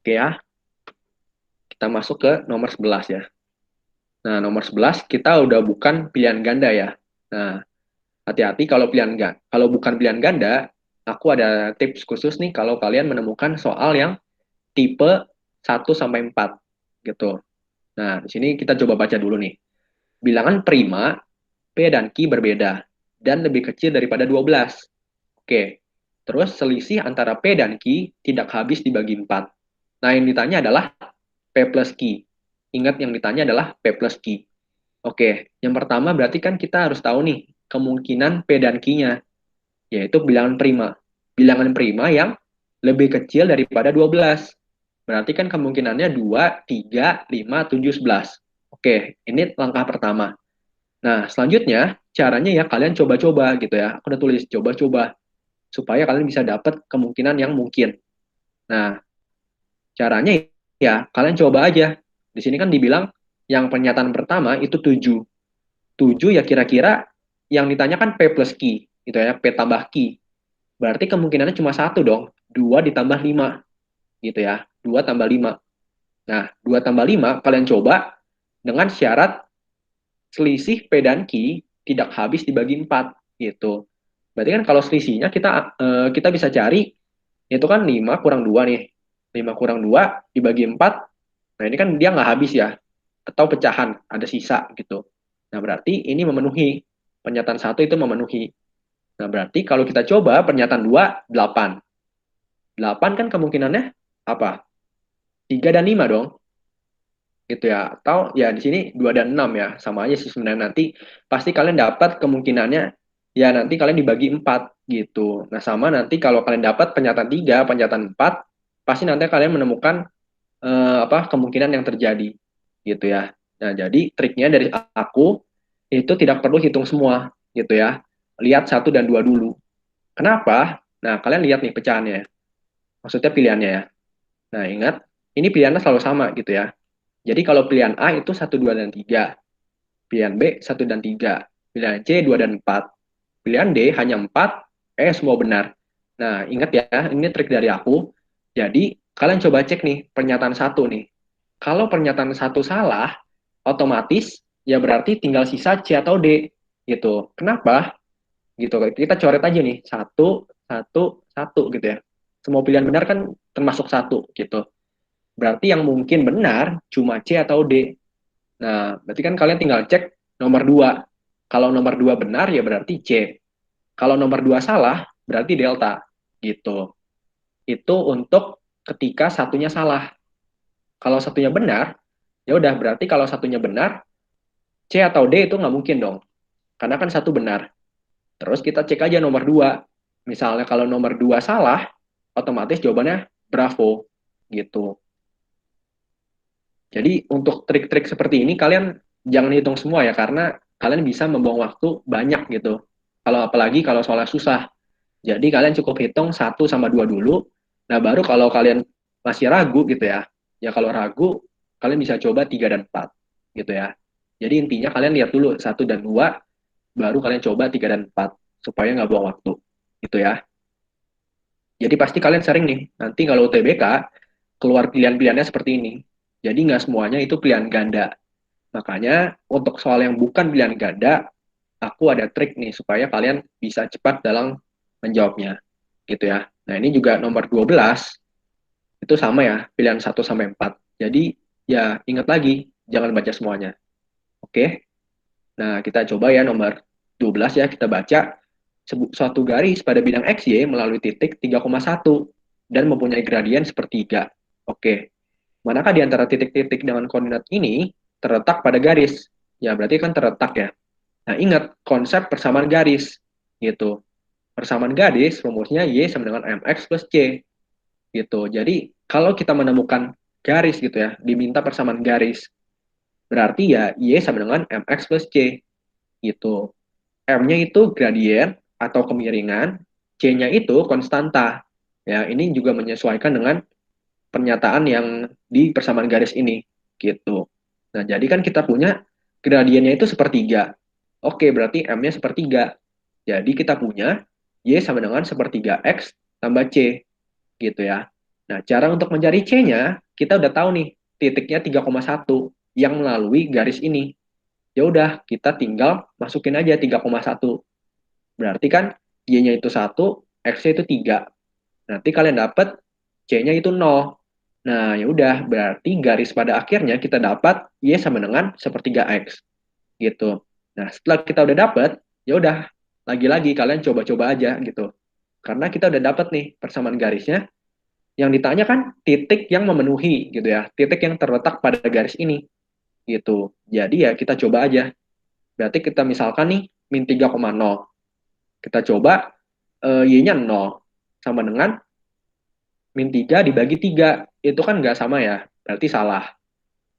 Oke ya, kita masuk ke nomor 11 ya. Nah, nomor 11 kita udah bukan pilihan ganda ya. Nah, hati-hati kalau kalau bukan pilihan ganda, aku ada tips khusus nih kalau kalian menemukan soal yang tipe 1 sampai 4 gitu. Nah, di sini kita coba baca dulu nih. Bilangan prima, P dan Q berbeda dan lebih kecil daripada 12. Oke. Terus selisih antara P dan Q tidak habis dibagi 4. Nah, yang ditanya adalah P plus Q. Ingat, yang ditanya adalah P plus Q. Oke, yang pertama berarti kan kita harus tahu nih kemungkinan P dan Q-nya, yaitu bilangan prima. Bilangan prima yang lebih kecil daripada 12. Berarti kan kemungkinannya 2, 3, 5, 7, 11. Oke, ini langkah pertama. Nah, selanjutnya caranya ya kalian coba-coba gitu ya. Aku udah tulis coba-coba supaya kalian bisa dapat kemungkinan yang mungkin. Nah, caranya ya kalian coba aja. Di sini kan dibilang yang pernyataan pertama itu 7. 7 ya kira-kira yang ditanyakan P plus Q, gitu ya, P tambah Q. Berarti kemungkinannya cuma satu dong, 2 ditambah 5, gitu ya, 2 tambah 5. Nah, 2 tambah 5 kalian coba dengan syarat selisih P dan Q tidak habis dibagi 4, gitu. Berarti kan kalau selisihnya kita bisa cari, itu kan 5 kurang 2 nih. 5 kurang 2 dibagi 4, nah ini kan dia nggak habis ya, atau pecahan, ada sisa gitu. Nah, berarti ini memenuhi. Pernyataan satu itu memenuhi. Nah, berarti kalau kita coba pernyataan 2, 8. 8 kan kemungkinannya apa? 3 dan 5 dong. Gitu ya. Atau ya di sini 2 dan 6 ya. Sama aja sih sebenarnya, nanti pasti kalian dapat kemungkinannya ya nanti kalian dibagi 4 gitu. Nah, sama nanti kalau kalian dapat pernyataan 3, pernyataan 4, pasti nanti kalian menemukan kemungkinan yang terjadi gitu ya. Nah, jadi triknya dari aku itu tidak perlu hitung semua gitu ya. Lihat 1 dan 2 dulu. Kenapa? Nah, kalian lihat nih pecahannya. Maksudnya pilihannya ya. Nah, ingat, ini pilihannya selalu sama gitu ya. Jadi kalau pilihan A itu 1, 2, dan 3. Pilihan B 1 dan 3. Pilihan C 2 dan 4. Pilihan D hanya 4. Semua benar. Nah, ingat ya, ini trik dari aku. Jadi, kalian coba cek nih pernyataan satu nih. Kalau pernyataan satu salah, otomatis ya berarti tinggal sisa C atau D gitu. Kenapa? Gitu. Kita coret aja nih, satu, satu, satu gitu ya. Semua pilihan benar kan termasuk satu gitu. Berarti yang mungkin benar cuma C atau D. Nah, berarti kan kalian tinggal cek nomor 2. Kalau nomor 2 benar ya berarti C. Kalau nomor 2 salah berarti delta gitu. Itu untuk ketika satunya salah. Kalau satunya benar, ya udah berarti kalau satunya benar, C atau D itu nggak mungkin dong. Karena kan satu benar. Terus kita cek aja nomor 2. Misalnya kalau nomor 2 salah, otomatis jawabannya bravo gitu. Jadi untuk trik-trik seperti ini kalian jangan hitung semua ya, karena kalian bisa membuang waktu banyak gitu. Kalau apalagi kalau soalnya susah. Jadi kalian cukup hitung 1 sama 2 dulu. Nah, baru kalau kalian masih ragu gitu ya. Ya kalau ragu, kalian bisa coba 3 dan 4 gitu ya. Jadi intinya kalian lihat dulu 1 dan 2, baru kalian coba 3 dan 4 supaya nggak buang waktu gitu ya. Jadi pasti kalian sering nih, nanti kalau UTBK keluar pilihan-pilihannya seperti ini. Jadi nggak semuanya itu pilihan ganda. Makanya untuk soal yang bukan pilihan ganda, aku ada trik nih supaya kalian bisa cepat dalam menjawabnya. Gitu ya. Nah, ini juga nomor 12 itu sama ya, pilihan 1 sampai 4. Jadi ya ingat lagi, jangan baca semuanya. Oke? Nah, kita coba ya nomor 12 ya, kita baca suatu garis pada bidang XY melalui titik 3,1 dan mempunyai gradien sepertiga. Oke, manakah di antara titik-titik dengan koordinat ini terletak pada garis? Ya, berarti kan terletak ya. Nah, ingat konsep persamaan garis gitu. Persamaan garis rumusnya Y sama dengan MX plus C gitu. Jadi, kalau kita menemukan garis gitu ya, diminta persamaan garis, berarti ya Y sama dengan MX plus C gitu. M-nya itu gradien atau kemiringan, C-nya itu konstanta. Ya, ini juga menyesuaikan dengan pernyataan yang di persamaan garis ini gitu. Nah, jadi kan kita punya gradiennya itu sepertiga. Oke, berarti M-nya sepertiga. Jadi kita punya Y sama dengan sepertiga X tambah C gitu ya. Nah, cara untuk mencari C-nya, kita udah tahu nih titiknya 3,1 yang melalui garis ini. Ya udah, kita tinggal masukin aja 3,1. Berarti kan Y-nya itu 1, X-nya itu 3. Nanti kalian dapat C-nya itu 0. Nah, ya udah, berarti garis pada akhirnya kita dapat Y sama dengan sepertiga X gitu. Nah, setelah kita udah dapat, ya udah, lagi-lagi kalian coba-coba aja gitu. Karena kita udah dapat nih persamaan garisnya, yang ditanya kan titik yang memenuhi gitu ya, titik yang terletak pada garis ini gitu. Jadi ya kita coba aja. Berarti kita misalkan nih min 3,0. Kita coba Y-nya 0 sama dengan min 3 dibagi 3. Itu kan nggak sama ya, berarti salah.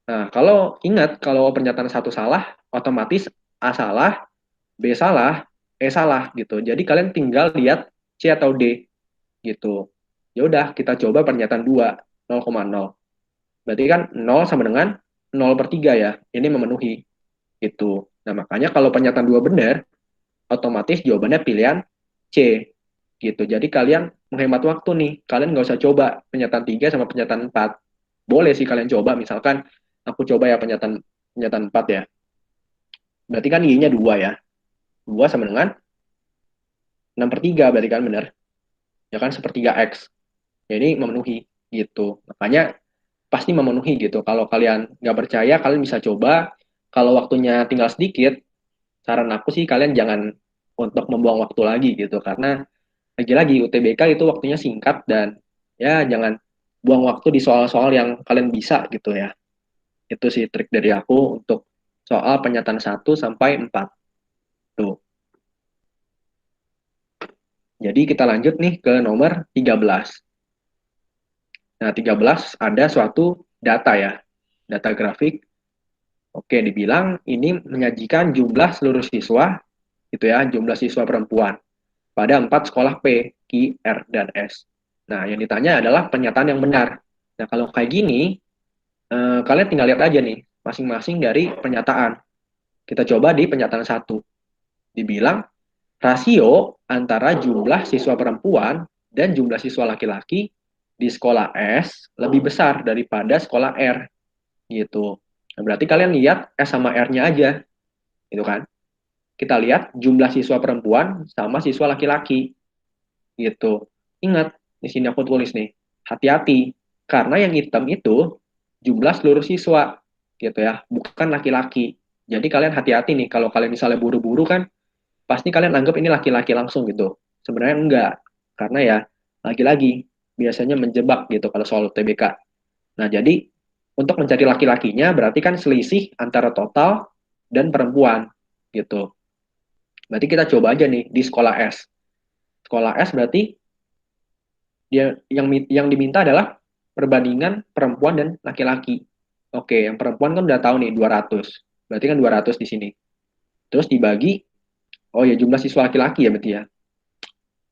Nah, kalau ingat, kalau pernyataan satu salah, otomatis A salah, B salah, E salah gitu. Jadi kalian tinggal lihat C atau D gitu. Ya udah, kita coba pernyataan 2, 0,0. Berarti kan 0 sama dengan 0/3 ya. Ini memenuhi gitu. Nah, makanya kalau pernyataan 2 benar, otomatis jawabannya pilihan C gitu. Jadi kalian menghemat waktu nih. Kalian nggak usah coba pernyataan 3 sama pernyataan 4. Boleh sih kalian coba, misalkan aku coba ya pernyataan pernyataan 4 ya. Berarti kan Y-nya 2 ya. 2 sama dengan 6/3 berarti kan benar. Ya kan sepertiga X. Jadi memenuhi gitu. Makanya pasti memenuhi gitu. Kalau kalian nggak percaya, kalian bisa coba. Kalau waktunya tinggal sedikit, saran aku sih kalian jangan untuk membuang waktu lagi gitu. Karena lagi-lagi UTBK itu waktunya singkat dan ya jangan buang waktu di soal-soal yang kalian bisa gitu ya. Itu sih trik dari aku untuk soal pernyataan 1 sampai 4. Tuh. Jadi kita lanjut nih ke nomor 13. Nah, 13 ada suatu data ya. Data grafik. Oke, dibilang ini menyajikan jumlah seluruh siswa gitu ya, jumlah siswa perempuan pada 4 sekolah P, Q, R, dan S. Nah, yang ditanya adalah pernyataan yang benar. Nah, kalau kayak gini, kalian tinggal lihat aja nih, masing-masing dari pernyataan. Kita coba di pernyataan 1. Dibilang, rasio antara jumlah siswa perempuan dan jumlah siswa laki-laki di sekolah S lebih besar daripada sekolah R, gitu. Nah, berarti kalian lihat S sama R-nya aja, gitu kan. Kita lihat jumlah siswa perempuan sama siswa laki-laki, gitu. Ingat, di sini aku tulis nih, hati-hati, karena yang hitam itu jumlah seluruh siswa, gitu ya, bukan laki-laki. Jadi kalian hati-hati nih, kalau kalian misalnya buru-buru kan, pasti kalian anggap ini laki-laki langsung gitu. Sebenarnya enggak, karena ya, lagi-lagi, biasanya menjebak gitu kalau soal UTBK. Nah, jadi, untuk mencari laki-lakinya, berarti kan selisih antara total dan perempuan, gitu. Berarti kita coba aja nih, di sekolah S. Sekolah S berarti dia yang diminta adalah perbandingan perempuan dan laki-laki. Oke, yang perempuan kan udah tahu nih 200. Berarti kan 200 di sini. Terus dibagi, oh ya jumlah siswa laki-laki ya berarti ya.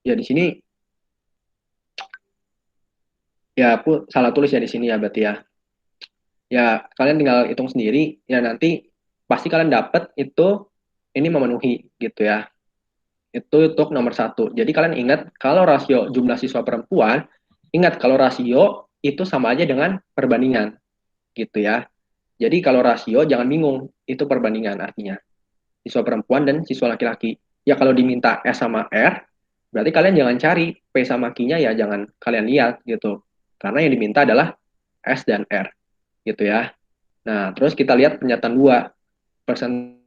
Ya di sini ya aku salah tulis ya di sini ya berarti ya. Ya kalian tinggal hitung sendiri ya nanti pasti kalian dapat itu ini memenuhi gitu ya. Itu untuk nomor 1. Jadi kalian ingat kalau rasio jumlah siswa perempuan, ingat kalau rasio itu sama aja dengan perbandingan gitu ya. Jadi kalau rasio jangan bingung, itu perbandingan artinya. Siswa perempuan dan siswa laki-laki. Ya kalau diminta S sama R, berarti kalian jangan cari P sama Q-nya ya jangan kalian lihat gitu. Karena yang diminta adalah S dan R, gitu ya. Nah, terus kita lihat pernyataan 2. Persen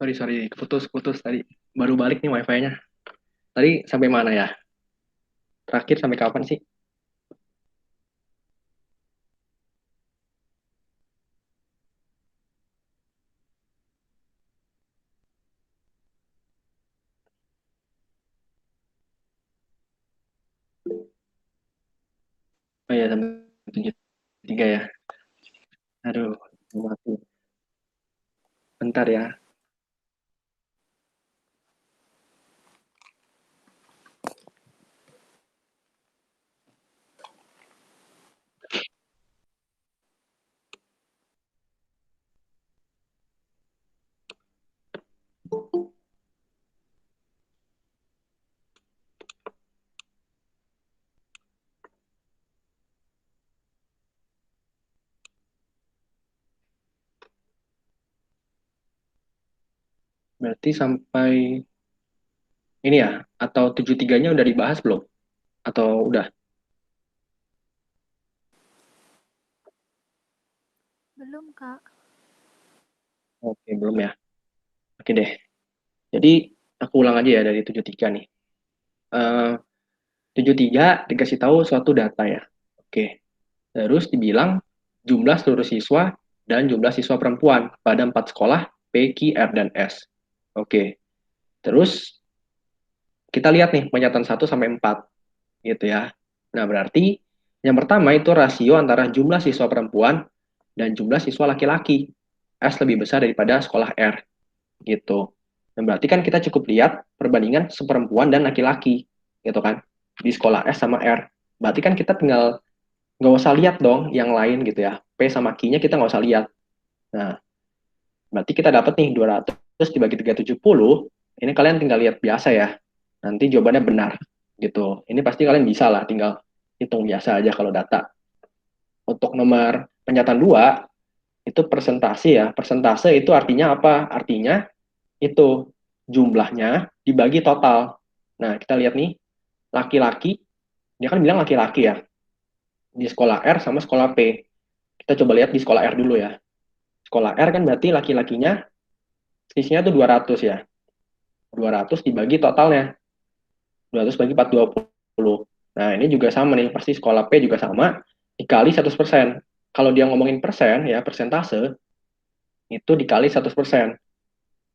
Sorry, putus tadi. Baru balik nih wifi-nya. Tadi sampai mana ya? Terakhir sampai kapan sih? Oh iya, sampai 73 ya. Aduh, mati. Bentar ya. Berarti sampai ini ya, atau 73-nya udah dibahas belum? Atau udah? Belum, Kak. Oke, belum ya. Oke deh. Jadi, aku ulang aja ya dari 73 nih. Eh, 73 dikasih tahu suatu data ya. Oke. Terus dibilang jumlah seluruh siswa dan jumlah siswa perempuan pada 4 sekolah P, Q, R, dan S. Oke. Terus kita lihat nih pernyataan 1 sampai 4 gitu ya. Nah, berarti yang pertama itu rasio antara jumlah siswa perempuan dan jumlah siswa laki-laki. S lebih besar daripada sekolah R gitu. Dan berarti kan kita cukup lihat perbandingan seperempuan dan laki-laki gitu kan di sekolah S sama R. Berarti kan kita tinggal nggak usah lihat dong yang lain gitu ya. P sama Q-nya kita nggak usah lihat. Nah, berarti kita dapat nih 200 dibagi 370. Ini kalian tinggal lihat biasa ya. Nanti jawabannya benar gitu. Ini pasti kalian bisa lah, tinggal hitung biasa aja kalau data. Untuk nomor pernyataan 2, itu persentase ya. Persentase itu artinya apa? Artinya itu jumlahnya dibagi total. Nah, kita lihat nih, laki-laki, dia kan bilang laki-laki ya, di sekolah R sama sekolah P. Kita coba lihat di sekolah R dulu ya. Sekolah R kan berarti laki-lakinya sisinya tuh 200 ya. 200 dibagi totalnya. 200 bagi 420. Nah, ini juga sama nih, pasti sekolah P juga sama, dikali 100%. Kalau dia ngomongin persen, ya persentase, itu dikali 100%,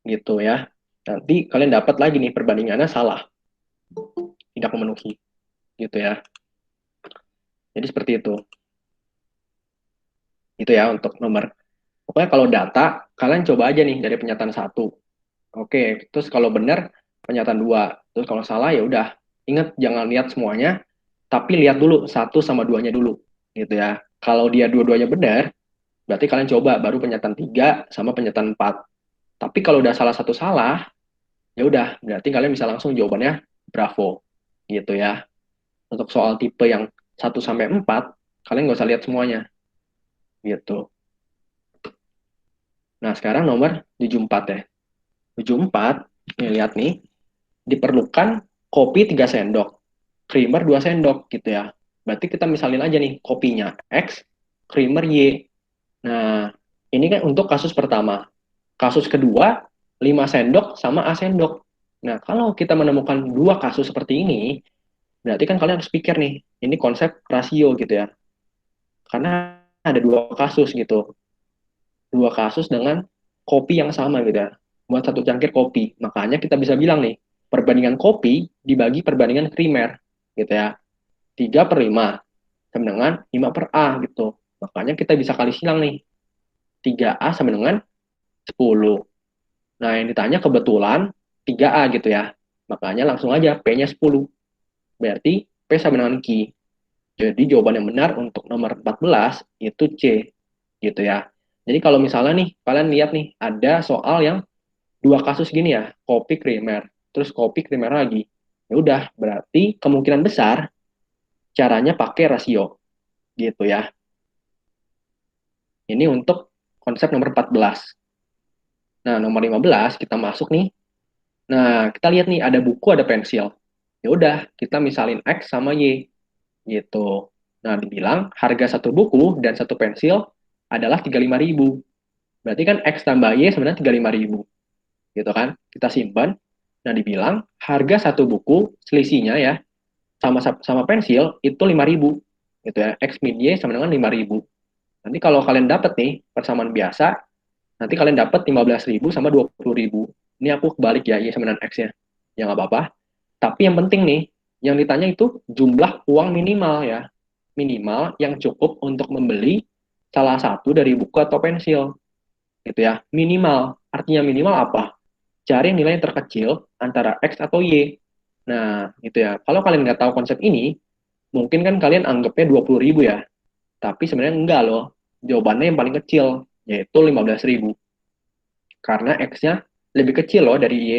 gitu ya. Nanti kalian dapat lagi nih, perbandingannya salah, tidak memenuhi, gitu ya. Jadi seperti itu. Itu ya untuk nomor. Pokoknya kalau data, kalian coba aja nih dari pernyataan 1. Oke, terus kalau benar, pernyataan 2. Terus kalau salah, ya udah. Ingat, jangan lihat semuanya, tapi lihat dulu 1 sama 2-nya dulu, gitu ya. Kalau dia dua-duanya benar, berarti kalian coba baru pernyataan 3 sama pernyataan 4. Tapi kalau udah salah satu salah, ya udah, berarti kalian bisa langsung jawabannya bravo, gitu ya. Untuk soal tipe yang 1 sampai 4, kalian nggak usah lihat semuanya, gitu. Nah, sekarang nomor 74 ya. 74, nih lihat nih, diperlukan kopi 3 sendok, creamer 2 sendok, gitu ya. Berarti kita misalin aja nih, kopinya X, creamer Y. Nah, ini kan untuk kasus pertama. Kasus kedua, 5 sendok sama A sendok. Nah, kalau kita menemukan dua kasus seperti ini, berarti kan kalian harus pikir nih, ini konsep rasio gitu ya. Karena ada dua kasus gitu. Dua kasus dengan kopi yang sama gitu ya. Buat satu cangkir kopi. Makanya kita bisa bilang nih, perbandingan kopi dibagi perbandingan primer gitu ya. 3/5 sama dengan 5/A gitu. Makanya kita bisa kali silang nih. 3A sama dengan 10. Nah, yang ditanya kebetulan 3A gitu ya. Makanya langsung aja P-nya 10. Berarti P sama dengan Q. Jadi jawaban yang benar untuk nomor 14 itu C gitu ya. Jadi kalau misalnya nih kalian lihat nih ada soal yang dua kasus gini ya, kopi krimer, terus kopi krimer lagi. Ya udah, berarti kemungkinan besar caranya pakai rasio gitu ya. Ini untuk konsep nomor 14. Nah, nomor 15 kita masuk nih. Nah, kita lihat nih ada buku, ada pensil. Ya udah, kita misalin X sama Y gitu. Nah, dibilang harga satu buku dan satu pensil adalah 35.000. Berarti kan X tambah Y sebenarnya 35.000. gitu kan. Kita simpan, nah dibilang harga satu buku selisihnya ya sama sama pensil itu 5.000 gitu ya. X min Y sama dengan 5.000. Nanti kalau kalian dapat nih persamaan biasa, nanti kalian dapat 15.000 sama 20.000. Ini aku kebalik ya, Y sama dengan X-nya. Ya nggak apa-apa. Tapi yang penting nih, yang ditanya itu jumlah uang minimal ya. Minimal yang cukup untuk membeli salah satu dari buku atau pensil. Gitu ya. Minimal. Artinya minimal apa? Cari nilai yang terkecil antara X atau Y. Nah, gitu ya. Kalau kalian nggak tahu konsep ini, mungkin kan kalian anggapnya 20.000 ya. Tapi sebenarnya enggak loh. Jawabannya yang paling kecil, yaitu 15.000. Karena X-nya lebih kecil loh dari Y.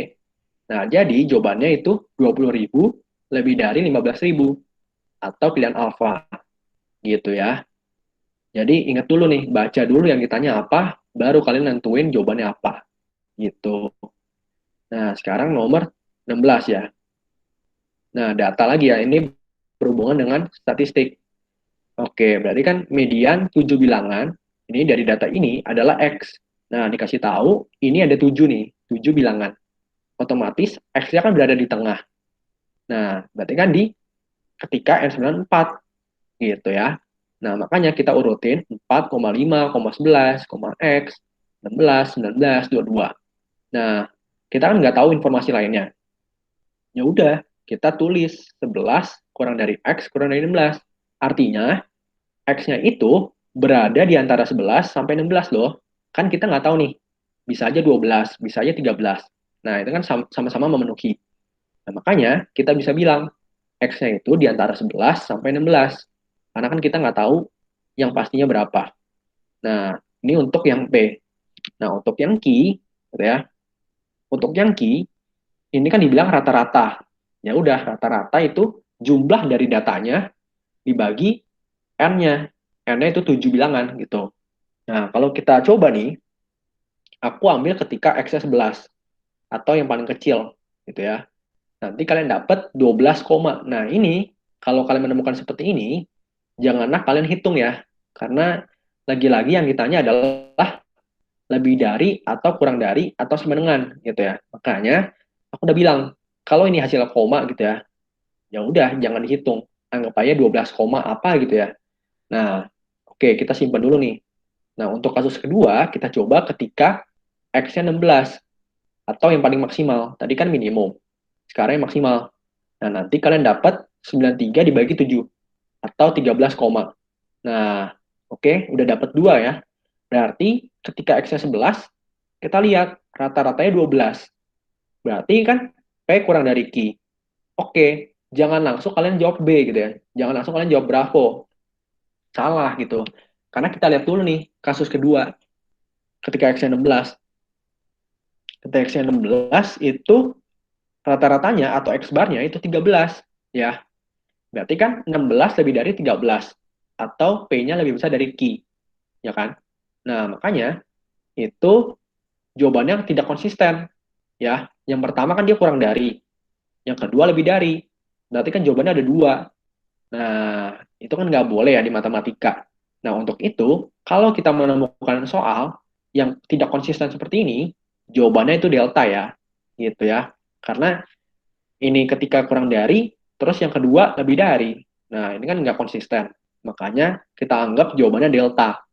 Nah, jadi jawabannya itu 20.000 lebih dari 15.000. Atau pilihan alfa. Gitu ya. Jadi ingat dulu nih, baca dulu yang ditanya apa, baru kalian nentuin jawabannya apa. Gitu. Nah, sekarang nomor 16 ya. Nah, data lagi ya, ini berhubungan dengan statistik. Oke, berarti kan median 7 bilangan, ini dari data ini adalah X. Nah, dikasih tahu, ini ada 7 nih, 7 bilangan. Otomatis X-nya kan berada di tengah. Nah, berarti kan di ketika N94, gitu ya. Nah, makanya kita urutin 4, 5, 11, X, 16, 19, 22. Nah, kita kan nggak tahu informasi lainnya. Ya udah, kita tulis 11 kurang dari X kurang dari 16. Artinya, X-nya itu berada di antara 11 sampai 16 loh. Kan kita nggak tahu nih, bisa aja 12, bisa aja 13. Nah, itu kan sama-sama memenuhi. Nah, makanya kita bisa bilang X-nya itu di antara 11 sampai 16. Karena kan kita nggak tahu yang pastinya berapa. Nah, ini untuk yang P. Nah, untuk yang Q, gitu ya. Untuk yang Q, ini kan dibilang rata-rata. Ya udah, rata-rata itu jumlah dari datanya dibagi N-nya. N-nya itu 7 bilangan gitu. Nah, kalau kita coba nih, aku ambil ketika X-nya 11 atau yang paling kecil gitu ya. Nanti kalian dapat 12 koma. Nah, ini kalau kalian menemukan seperti ini, janganlah kalian hitung ya. Karena lagi-lagi yang ditanya adalah lebih dari atau kurang dari atau sama dengan gitu ya. Makanya aku udah bilang, kalau ini hasil koma gitu ya, ya udah jangan dihitung. Anggap aja 12 koma apa gitu ya. Nah, oke, kita simpan dulu nih. Nah, untuk kasus kedua, kita coba ketika X-nya 16 atau yang paling maksimal. Tadi kan minimum. Sekarang yang maksimal. Nah, nanti kalian dapat 93 dibagi 7 atau 13 koma. Nah, oke, udah dapat 2 ya. Berarti ketika X-nya 11, kita lihat rata-ratanya 12. Berarti kan P kurang dari Q. Oke, jangan langsung kalian jawab B gitu ya. Jangan langsung kalian jawab Bravo. Salah gitu. Karena kita lihat dulu nih kasus kedua. Ketika X-nya 16. Ketika X-nya 16 itu rata-ratanya atau X bar-nya itu 13. Ya, berarti kan 16 lebih dari 13. Atau P-nya lebih besar dari Q. Ya kan? Nah, makanya itu jawabannya tidak konsisten. Ya, yang pertama kan dia kurang dari. Yang kedua lebih dari. Berarti kan jawabannya ada dua. Nah, itu kan nggak boleh ya di matematika. Nah, untuk itu, kalau kita menemukan soal yang tidak konsisten seperti ini, jawabannya itu delta ya, gitu ya. Karena ini ketika kurang dari, terus yang kedua lebih dari. Nah, ini kan nggak konsisten. Makanya kita anggap jawabannya delta,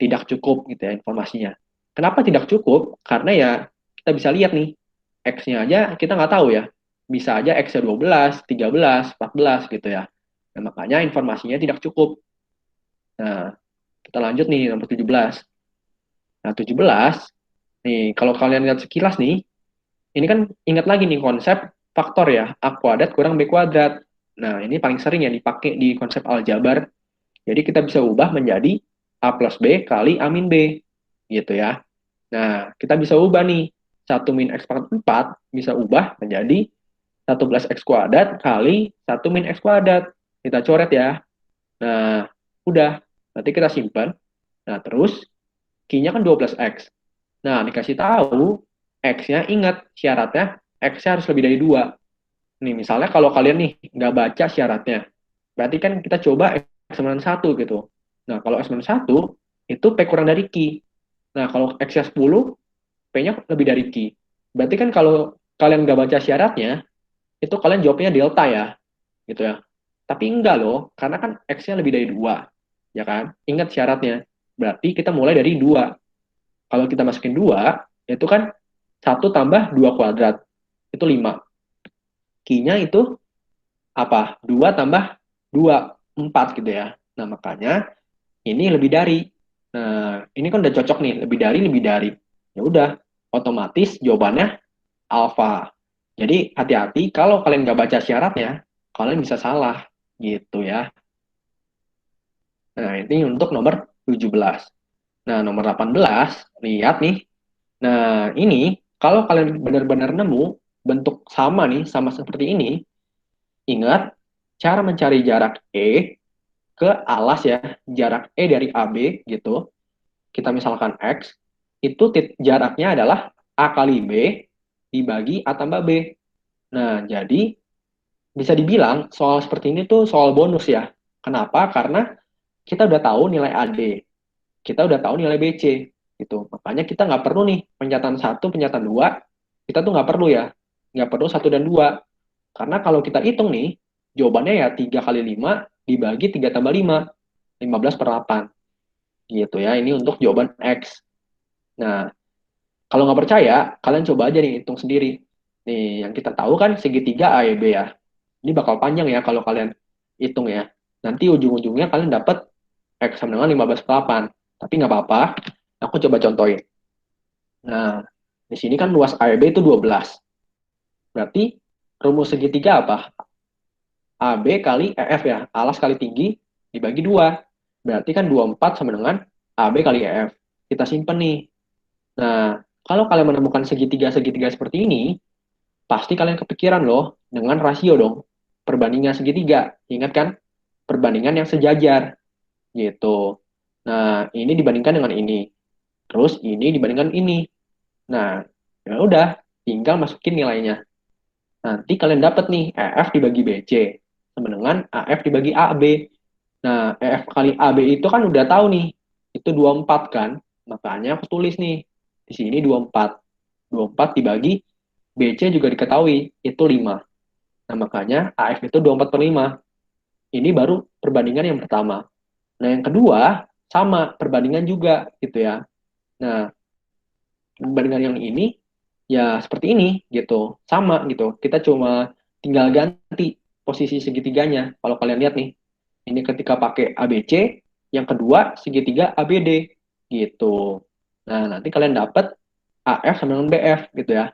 tidak cukup gitu ya informasinya. Kenapa tidak cukup? Karena ya kita bisa lihat nih, X-nya aja kita nggak tahu ya. Bisa aja X-nya 12, 13, 14 gitu ya. Nah, makanya informasinya tidak cukup. Nah, kita lanjut nih nomor 17. Nah, 17, nih kalau kalian lihat sekilas nih, ini kan ingat lagi nih konsep faktor ya, A kuadrat kurang B kuadrat. Nah, ini paling sering ya dipakai di konsep aljabar. Jadi kita bisa ubah menjadi A plus B kali A min B. Gitu ya. Nah, kita bisa ubah nih. 1 min X pangkat 4 bisa ubah menjadi 11 X kuadrat kali 1 min X kuadrat. Kita coret ya. Nah, udah. Nanti kita simpan. Nah, terus Q-nya kan 12X. Nah, dikasih tahu X-nya ingat syaratnya X-nya harus lebih dari 2. Nih, misalnya kalau kalian nih nggak baca syaratnya, berarti kan kita coba X sama dengan 1 gitu. Nah, kalau X sama dengan 1, itu P kurang dari Q. Nah, kalau X-nya 10, P-nya lebih dari Q. Berarti kan kalau kalian nggak baca syaratnya, itu kalian jawabnya delta ya, gitu ya. Tapi enggak loh, karena kan X-nya lebih dari 2, ya kan? Ingat syaratnya. Berarti kita mulai dari 2. Kalau kita masukin 2, itu kan 1 tambah 2 kuadrat, itu 5. Q-nya itu apa? 2 tambah 2, 4 gitu ya. Nah, makanya ini lebih dari. Nah, ini kan udah cocok nih, lebih dari, lebih dari. Ya udah, otomatis jawabannya alfa. Jadi hati-hati kalau kalian nggak baca syaratnya, kalian bisa salah gitu ya. Nah, ini untuk nomor 17. Nah, nomor 18, lihat nih. Nah, ini kalau kalian benar-benar nemu bentuk sama nih, sama seperti ini, ingat cara mencari jarak E ke alas ya, jarak E dari AB gitu. Kita misalkan X, itu jaraknya adalah A kali B dibagi A tambah B. Nah, jadi bisa dibilang soal seperti ini tuh soal bonus ya. Kenapa? Karena kita udah tahu nilai AD, kita udah tahu nilai BC, gitu. Makanya kita nggak perlu nih penyataan satu, penyataan dua, kita tuh nggak perlu ya, nggak perlu satu dan dua. Karena kalau kita hitung nih, jawabannya ya 3 kali 5 dibagi 3 tambah 5, 15 per 8. Gitu ya, ini untuk jawaban X. Nah, kalau nggak percaya, kalian coba aja nih hitung sendiri. Nih, yang kita tahu kan segitiga AEB ya. Ini bakal panjang ya kalau kalian hitung ya. Nanti ujung-ujungnya kalian dapat X sama dengan 15 per 8. Tapi nggak apa-apa, aku coba contohin. Nah, di sini kan luas AEB itu 12. Berarti rumus segitiga apa? AB kali EF ya, alas kali tinggi dibagi 2. Berarti kan 24 sama dengan AB kali EF. Kita simpen nih. Nah, kalau kalian menemukan segitiga-segitiga seperti ini, pasti kalian kepikiran loh dengan rasio dong. Perbandingan segitiga. Ingat kan? Perbandingan yang sejajar. Gitu. Nah, ini dibandingkan dengan ini. Terus ini dibandingkan ini. Nah, ya udah, tinggal masukin nilainya. Nanti kalian dapat nih EF dibagi BC sama dengan AF dibagi AB. Nah, EF kali AB itu kan udah tahu nih, itu 24 kan. Makanya aku tulis nih, di sini 24. 24 dibagi BC juga diketahui, itu 5. Nah, makanya AF itu 24 per 5. Ini baru perbandingan yang pertama. Nah, yang kedua, sama, perbandingan juga gitu ya. Nah, perbandingan yang ini ya seperti ini gitu, sama gitu. Kita cuma tinggal ganti posisi segitiganya. Kalau kalian lihat nih, ini ketika pakai ABC, yang kedua segitiga ABD gitu. Nah, nanti kalian dapat AF sama dengan BF gitu ya.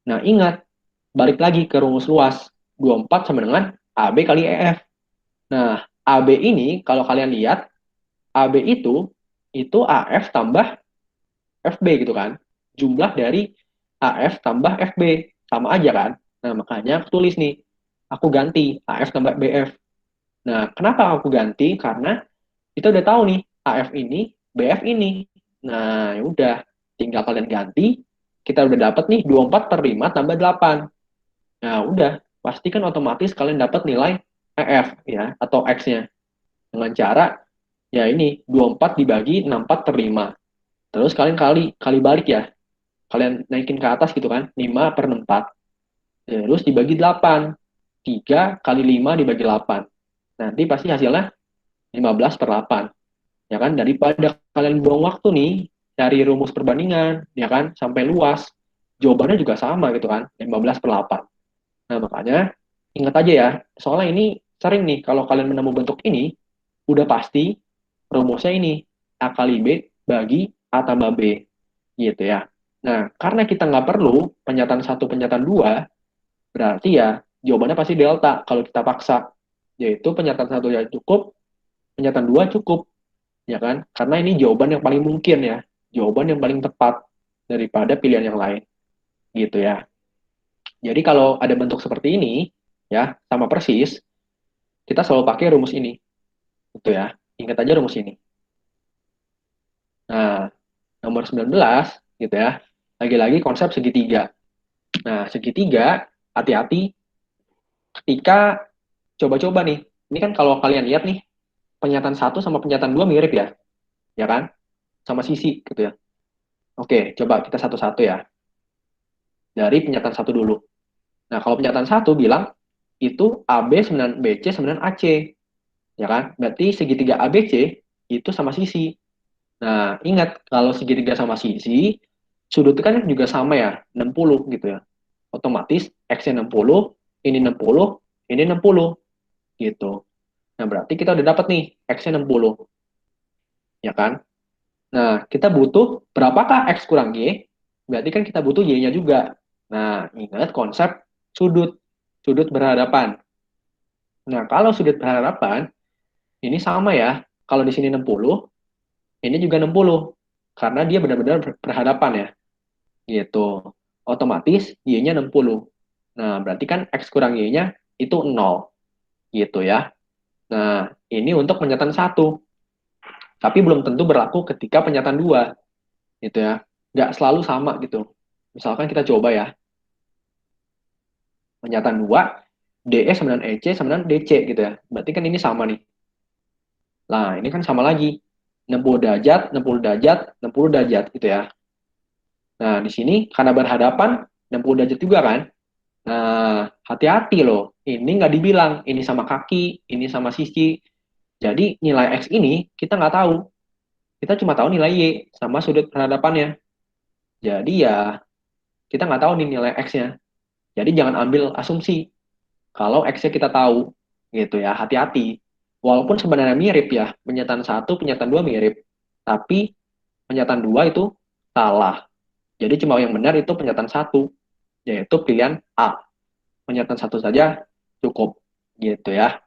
Nah, ingat, balik lagi ke rumus luas. 24 sama dengan AB kali EF. Nah, AB ini kalau kalian lihat, AB itu AF tambah FB gitu kan. Jumlah dari AF tambah FB. Sama aja kan. Nah, makanya aku tulis nih. Aku ganti AF tambah BF. Nah, kenapa aku ganti? Karena kita udah tahu nih, AF ini, BF ini. Nah, ya udah. Tinggal kalian ganti. Kita udah dapat nih 24 per 5 tambah 8. Nah, udah. Pasti kan otomatis kalian dapat nilai EF ya, atau X-nya. Dengan cara, ya ini, 24 dibagi 64 per 5. Terus kalian kali balik ya. Kalian naikin ke atas gitu kan, 5 per 64. Terus dibagi 8. 3 kali 5 dibagi 8. Nanti pasti hasilnya 15 per 8. Ya kan, daripada kalian buang waktu nih, cari rumus perbandingan, ya kan, sampai luas. Jawabannya juga sama gitu kan, 15 per 8. Nah, makanya ingat aja ya, soalnya ini sering nih, kalau kalian menemu bentuk ini, udah pasti rumusnya ini, A kali B bagi A tambah B, gitu ya. Nah, karena kita nggak perlu penyataan satu, penyataan dua, berarti ya jawabannya pasti delta kalau kita paksa. Yaitu penyataan satu ya cukup, penyataan dua cukup, ya kan? Karena ini jawaban yang paling mungkin ya, jawaban yang paling tepat daripada pilihan yang lain, gitu ya. Jadi kalau ada bentuk seperti ini, ya sama persis, kita selalu pakai rumus ini, gitu ya. Ingat aja rumus ini. Nah, nomor 19, gitu ya. Lagi-lagi konsep segitiga. Nah, segitiga, hati-hati ketika coba-coba nih. Ini kan kalau kalian lihat nih, pernyataan satu sama pernyataan dua mirip ya kan? Sama sisi gitu ya. Oke, coba kita satu-satu ya. dari pernyataan satu dulu. Nah, kalau pernyataan satu bilang itu AB 9 BC 9 AC, ya kan? Berarti segitiga ABC itu sama sisi. Nah, ingat kalau segitiga sama sisi, sudut kan juga sama ya, 60 gitu ya. Otomatis X-nya 60, ini 60, ini 60 gitu. Nah, berarti kita udah dapat nih X-nya 60, ya kan? Nah, kita butuh berapakah X kurang Y? Berarti kan kita butuh Y-nya juga. Nah, ingat konsep sudut. Sudut berhadapan. Nah, kalau sudut berhadapan, ini sama ya. Kalau di sini 60, ini juga 60. Karena dia benar-benar berhadapan ya. Gitu. Otomatis Y-nya 60. Nah, berarti kan X kurang Y-nya itu 0. Gitu ya. Nah, ini untuk pernyataan satu. Tapi belum tentu berlaku ketika pernyataan dua. Gitu ya. Nggak selalu sama gitu. Misalkan kita coba ya. Pernyataan 2, DE 9 EC 9 DC gitu ya. Berarti kan ini sama nih. Nah, ini kan sama lagi. 60 derajat, 60 derajat, 60 derajat gitu ya. Nah, di sini karena berhadapan 60 derajat juga kan. Nah, hati-hati loh. Ini nggak dibilang. Ini sama kaki, ini sama sisi. Jadi nilai X ini kita nggak tahu. Kita cuma tahu nilai Y sama sudut berhadapannya. Jadi ya kita nggak tahu nih nilai X-nya. Jadi jangan ambil asumsi kalau X-nya kita tahu. Gitu ya, hati-hati. Walaupun sebenarnya mirip ya. Pernyataan satu, pernyataan dua mirip. Tapi pernyataan dua itu salah. Jadi cuma yang benar itu pernyataan satu, yaitu pilihan A. Pernyataan satu saja cukup. Gitu ya.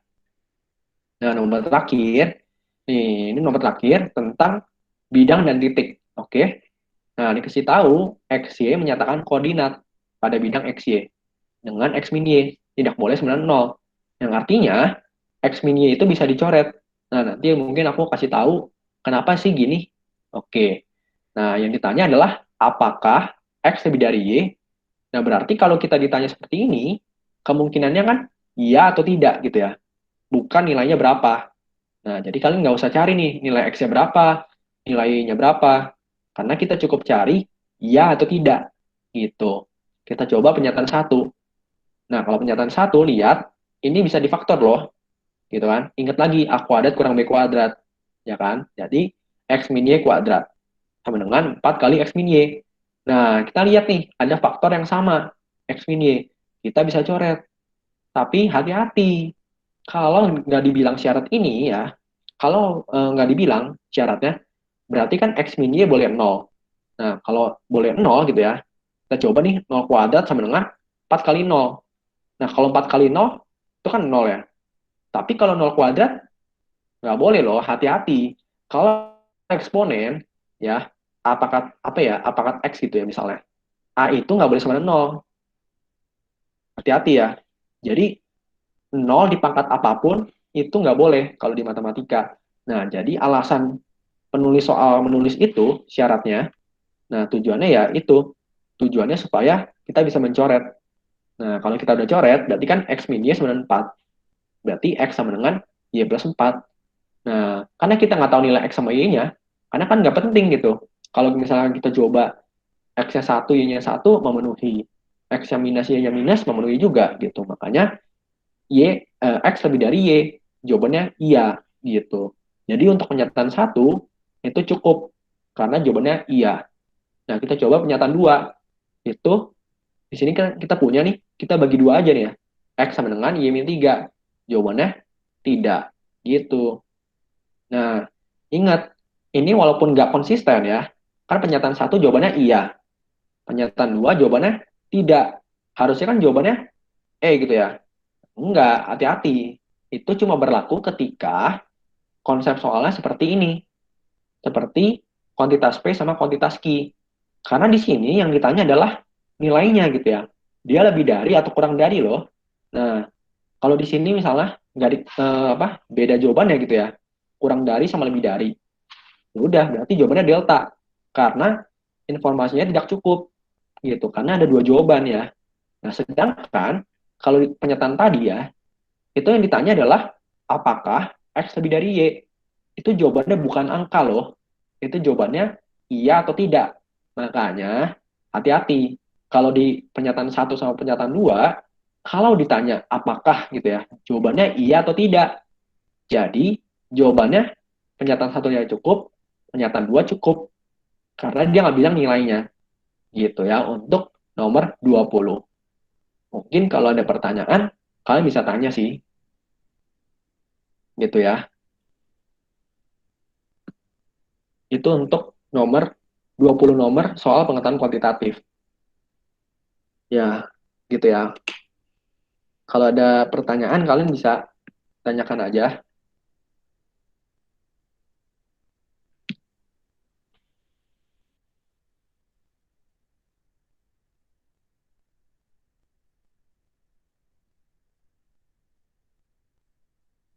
Nah, nomor terakhir, ini nomor terakhir tentang bidang dan titik. Oke. Nah, dikasih tahu XY menyatakan koordinat pada bidang XY dengan X min Y. Tidak boleh 90. Yang artinya X min Y itu bisa dicoret. Nah, nanti mungkin aku kasih tahu kenapa sih gini. Oke. Nah, yang ditanya adalah apakah X lebih dari Y? Nah, berarti kalau kita ditanya seperti ini, kemungkinannya kan iya atau tidak gitu ya. Bukan nilainya berapa. Nah, jadi kalian nggak usah cari nih nilai X-nya berapa, nilai Y-nya berapa. Karena kita cukup cari iya atau tidak. Gitu. Kita coba pernyataan satu. Nah, kalau pernyataan satu, lihat, ini bisa difaktor loh. Gitu kan. Ingat lagi, A kuadrat kurang B kuadrat. Ya kan. Jadi, X min Y kuadrat. Sama dengan 4 kali X min Y. Nah, kita lihat nih, ada faktor yang sama. X min Y. Kita bisa coret. Tapi hati-hati. Kalau nggak dibilang syarat ini ya, kalau nggak dibilang syaratnya, berarti kan X min Y boleh 0. Nah, kalau boleh 0 gitu ya, kita coba nih 0 kuadrat sama dengan 4 kali 0. Nah, kalau 4 kali 0, itu kan 0 ya. Tapi kalau 0 kuadrat, nggak boleh loh, hati-hati. Kalau eksponen, ya, apakah apa ya, apakah X gitu ya misalnya. A itu nggak boleh sama dengan 0. Hati-hati ya. Jadi, 0 di pangkat apapun, itu nggak boleh kalau di matematika. Nah, jadi alasan penulis soal menulis itu, syaratnya, nah tujuannya ya itu. Tujuannya supaya kita bisa mencoret. Nah, kalau kita udah coret, berarti kan X min Y sama dengan 4. Berarti X sama dengan Y plus 4. Nah, karena kita nggak tahu nilai X sama Y-nya, karena kan nggak penting gitu. Kalau misalnya kita coba X-nya 1, Y-nya 1, memenuhi. X-nya minus, Y-nya minus, memenuhi juga gitu. Makanya X lebih dari Y. Jawabannya iya gitu. Jadi untuk pernyataan satu, itu cukup. Karena jawabannya iya. Nah, kita coba pernyataan dua. Itu, di sini kan kita punya nih, kita bagi dua aja nih ya. X sama dengan Y min 3. Jawabannya tidak. Gitu. Nah, ingat, ini walaupun nggak konsisten ya, kan pernyataan satu jawabannya iya, pernyataan dua jawabannya tidak. Harusnya kan jawabannya gitu ya. Enggak, hati-hati. Itu cuma berlaku ketika konsep soalnya seperti ini, seperti kuantitas P sama kuantitas Q. Karena di sini yang ditanya adalah nilainya gitu ya. Dia lebih dari atau kurang dari loh. Nah, kalau di sini misalnya nggak beda jawabannya gitu ya, kurang dari sama lebih dari. Ya udah, berarti jawabannya delta. Karena informasinya tidak cukup gitu. Karena ada dua jawaban ya. Nah, sedangkan kalau di pernyataan tadi ya, itu yang ditanya adalah apakah X lebih dari Y. Itu jawabannya bukan angka loh. Itu jawabannya iya atau tidak. Makanya hati-hati. kalau di pernyataan satu sama pernyataan dua, kalau ditanya apakah gitu ya, jawabannya iya atau tidak. Jadi jawabannya pernyataan satunya cukup, pernyataan dua cukup. Karena dia nggak bilang nilainya gitu ya untuk nomor 20. Mungkin kalau ada pertanyaan, kalian bisa tanya sih gitu ya. Itu untuk nomor 20 nomor soal pengetahuan kuantitatif. Ya, gitu ya. Kalau ada pertanyaan, kalian bisa tanyakan aja.